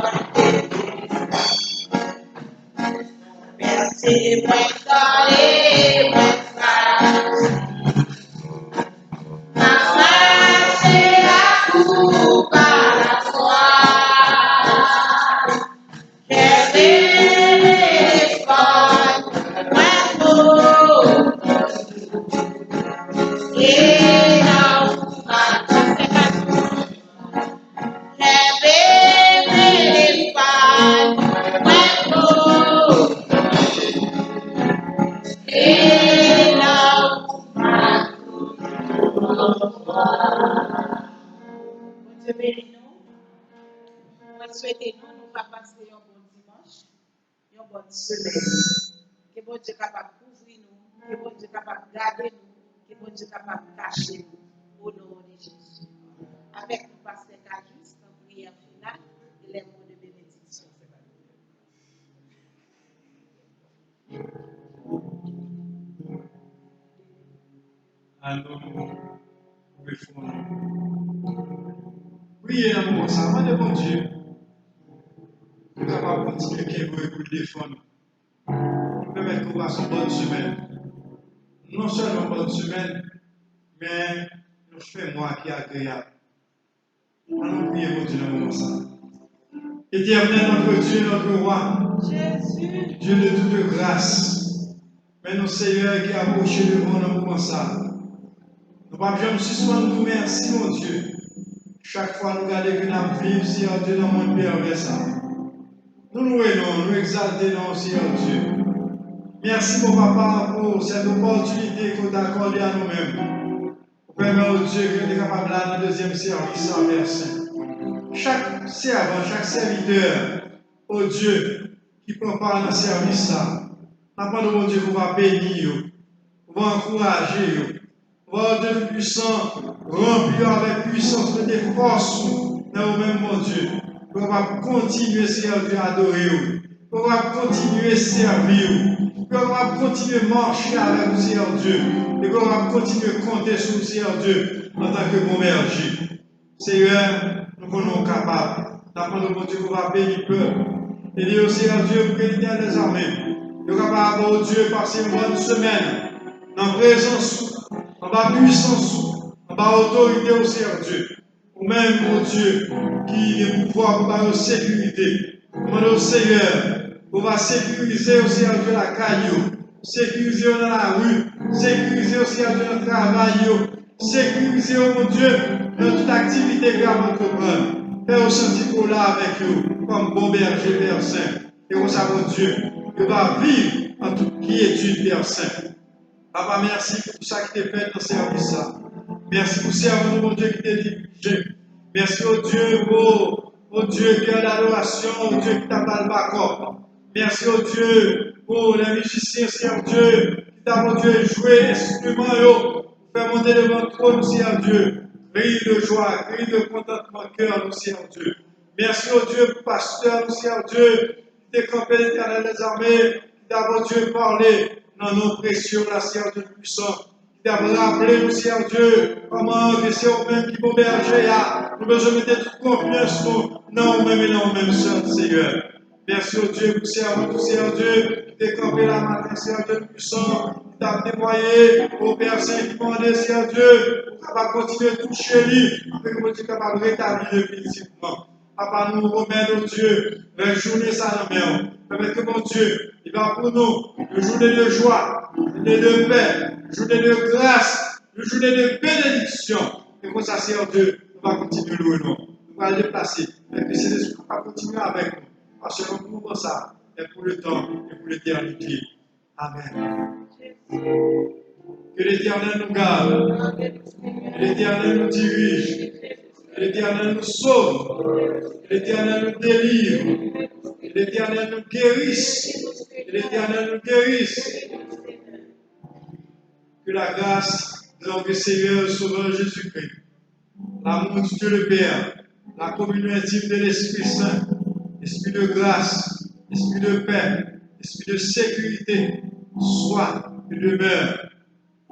Merci, moi, dans les bras. C'est la coupe à la fois. Quel espoir, bravo. Et là où ma quel espoir, bravo. Et là où ma Dieu bénit nous. Moi, souhaitez nous, nous va passer un bon dimanche, une bonne semaine. Que bon Dieu capable de couvrir nous, que bon Dieu capable de garder nous, que bon Dieu capable de cacher nous, au nom de Jésus. Avec nous, pasteur Cajus, en prière finale, et les mots de bénédiction. Allons, priez l'amour, ça va de bon Dieu. Nous sommes capables de continuer à vous défendre. Nous permettre qu'on passe une bonne semaine. Non seulement une bonne semaine, mais nous faisons moi qui est agréable. Allons prier pour Dieu dans le moment ça. Éternel, notre Dieu, notre roi, Jésus, Dieu de toute grâce, mais nos Seigneur qui a approché devant nous comme ça. Nous ne pouvons jamais suspendre nous, merci mon Dieu. Chaque fois nous regardons que nous vivons, Seigneur Dieu, dans le monde pervers ça. Nous nous louons, nous exaltons, Seigneur Dieu. Merci mon papa pour cette opportunité que tu as accordée à nous-mêmes. Permets au Dieu que tu es capable de dans le deuxième service en verset. Chaque servant, chaque serviteur, oh Dieu, qui prend part dans le service, ça, nous mon Dieu, vous va bénir, vous va encourager, vous va Dieu puissant, remplir avec puissance de tes forces dans vous-même, mon Dieu. Vous va continuer, Seigneur Dieu, à adorer, vous va continuer à servir, vous va continuer à marcher avec vous, Seigneur Dieu, et vous va continuer à compter sur vous, Seigneur Dieu, en tant que bon berger. Seigneur, nous sommes capables. Nous mon Dieu, vous va bénir le peuple. Et Dieu, Seigneur Dieu, pour l'éternel des armées. Nous sommes capables, oh Dieu, passer une bonne semaine dans présence, en bas puissance, en bas autorité au Seigneur Dieu. Ou même, oh Dieu, qui est pouvoir pour la sécurité. Demandez au Seigneur, pour va sécuriser au Seigneur Dieu la caillou, sécuriser dans la rue, sécuriser au Seigneur Dieu le travail, sécuriser, oh mon Dieu, dans toute activité que vous entreprendre. Fais au senti pour là avec vous, comme bon berger, Père Saint. Et vous savez, mon Dieu, que va vivre en toute quiétude, Père Saint. Papa, merci pour tout ça qui t'est fait dans ce service. Merci pour servir mon Dieu qui t'est dirigé. Merci au Dieu pour, au Dieu qui a l'adoration, au Dieu qui t'a pas le bas. Merci au Dieu pour les musiciens, Seigneur Dieu, qui t'a, mon Dieu, joué instrument, pour faire monter devant le trône, Seigneur Dieu. Crie de joie, crie de contentement, cœur, nous, Seigneur Dieu. Merci au Dieu pour pasteur, nous, Seigneur Dieu, qui t'a campé l'éternel des armées, qui t'a, mon Dieu, parlé dans nos précieux, la Seigneur Dieu puissant. Qui t'a rappelé, nous, Seigneur Dieu, comment que c'est au-même qui vous berger, nous besoin de mettre toute confiance, non, nous-mêmes et non, nous-mêmes seuls, Seigneur. Merci au Dieu pour servir tout, Seigneur Dieu, qui t'a campé la matin, Seigneur Dieu puissant, qui t'a déployé aux personnes qui demandent, Seigneur Dieu, pour capable continuer à toucher lui, afin que vous soyez capable de rétablir définitivement. Papa, nous remettons, Dieu, la journée ça dans la main. Permettez que mon Dieu, il va pour nous, une journée de joie, une journée de paix, une journée de grâce, une journée de bénédiction. Et comme ça, Seigneur Dieu, nous va continuer louer nous. Nous va le déplacer. Et que c'est l'Esprit va continuer avec nous. Parce que nous pouvons ça, et pour le temps, et pour l'éternité. Amen. Que l'Éternel nous garde, que l'Éternel nous dirige, Que l'Éternel nous sauve. Que l'Éternel nous délivre. Que l'Éternel nous guérisse. Que l'Éternel nous guérisse. Que la grâce de notre Seigneur Sauveur Jésus-Christ, l'amour du Dieu le Père, la communion intime de l'Esprit Saint, esprit de grâce, esprit de paix, esprit de sécurité, soit et demeure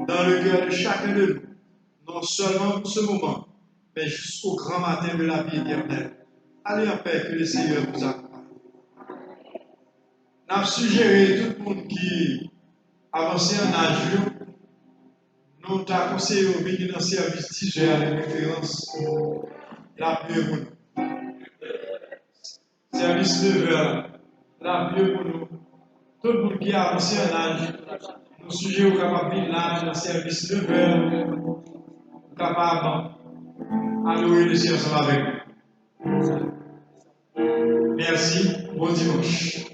dans le cœur de chacun de nous, non seulement pour ce moment, mais jusqu'au grand matin de la vie éternelle. Allez en paix, que le Seigneur vous accompagne. Nous avons suggéré tout le monde qui avance en âge, nous avons conseillé au venir dans le service d'hier à la référence la mieux pour nous. Service de l'heure, la mieux pour nous. Tout le monde qui a avancé en âge, nous suggérons capable de là dans le service de l'heure, capable d'allouer le ciel ensemble avec nous. Merci, bon dimanche.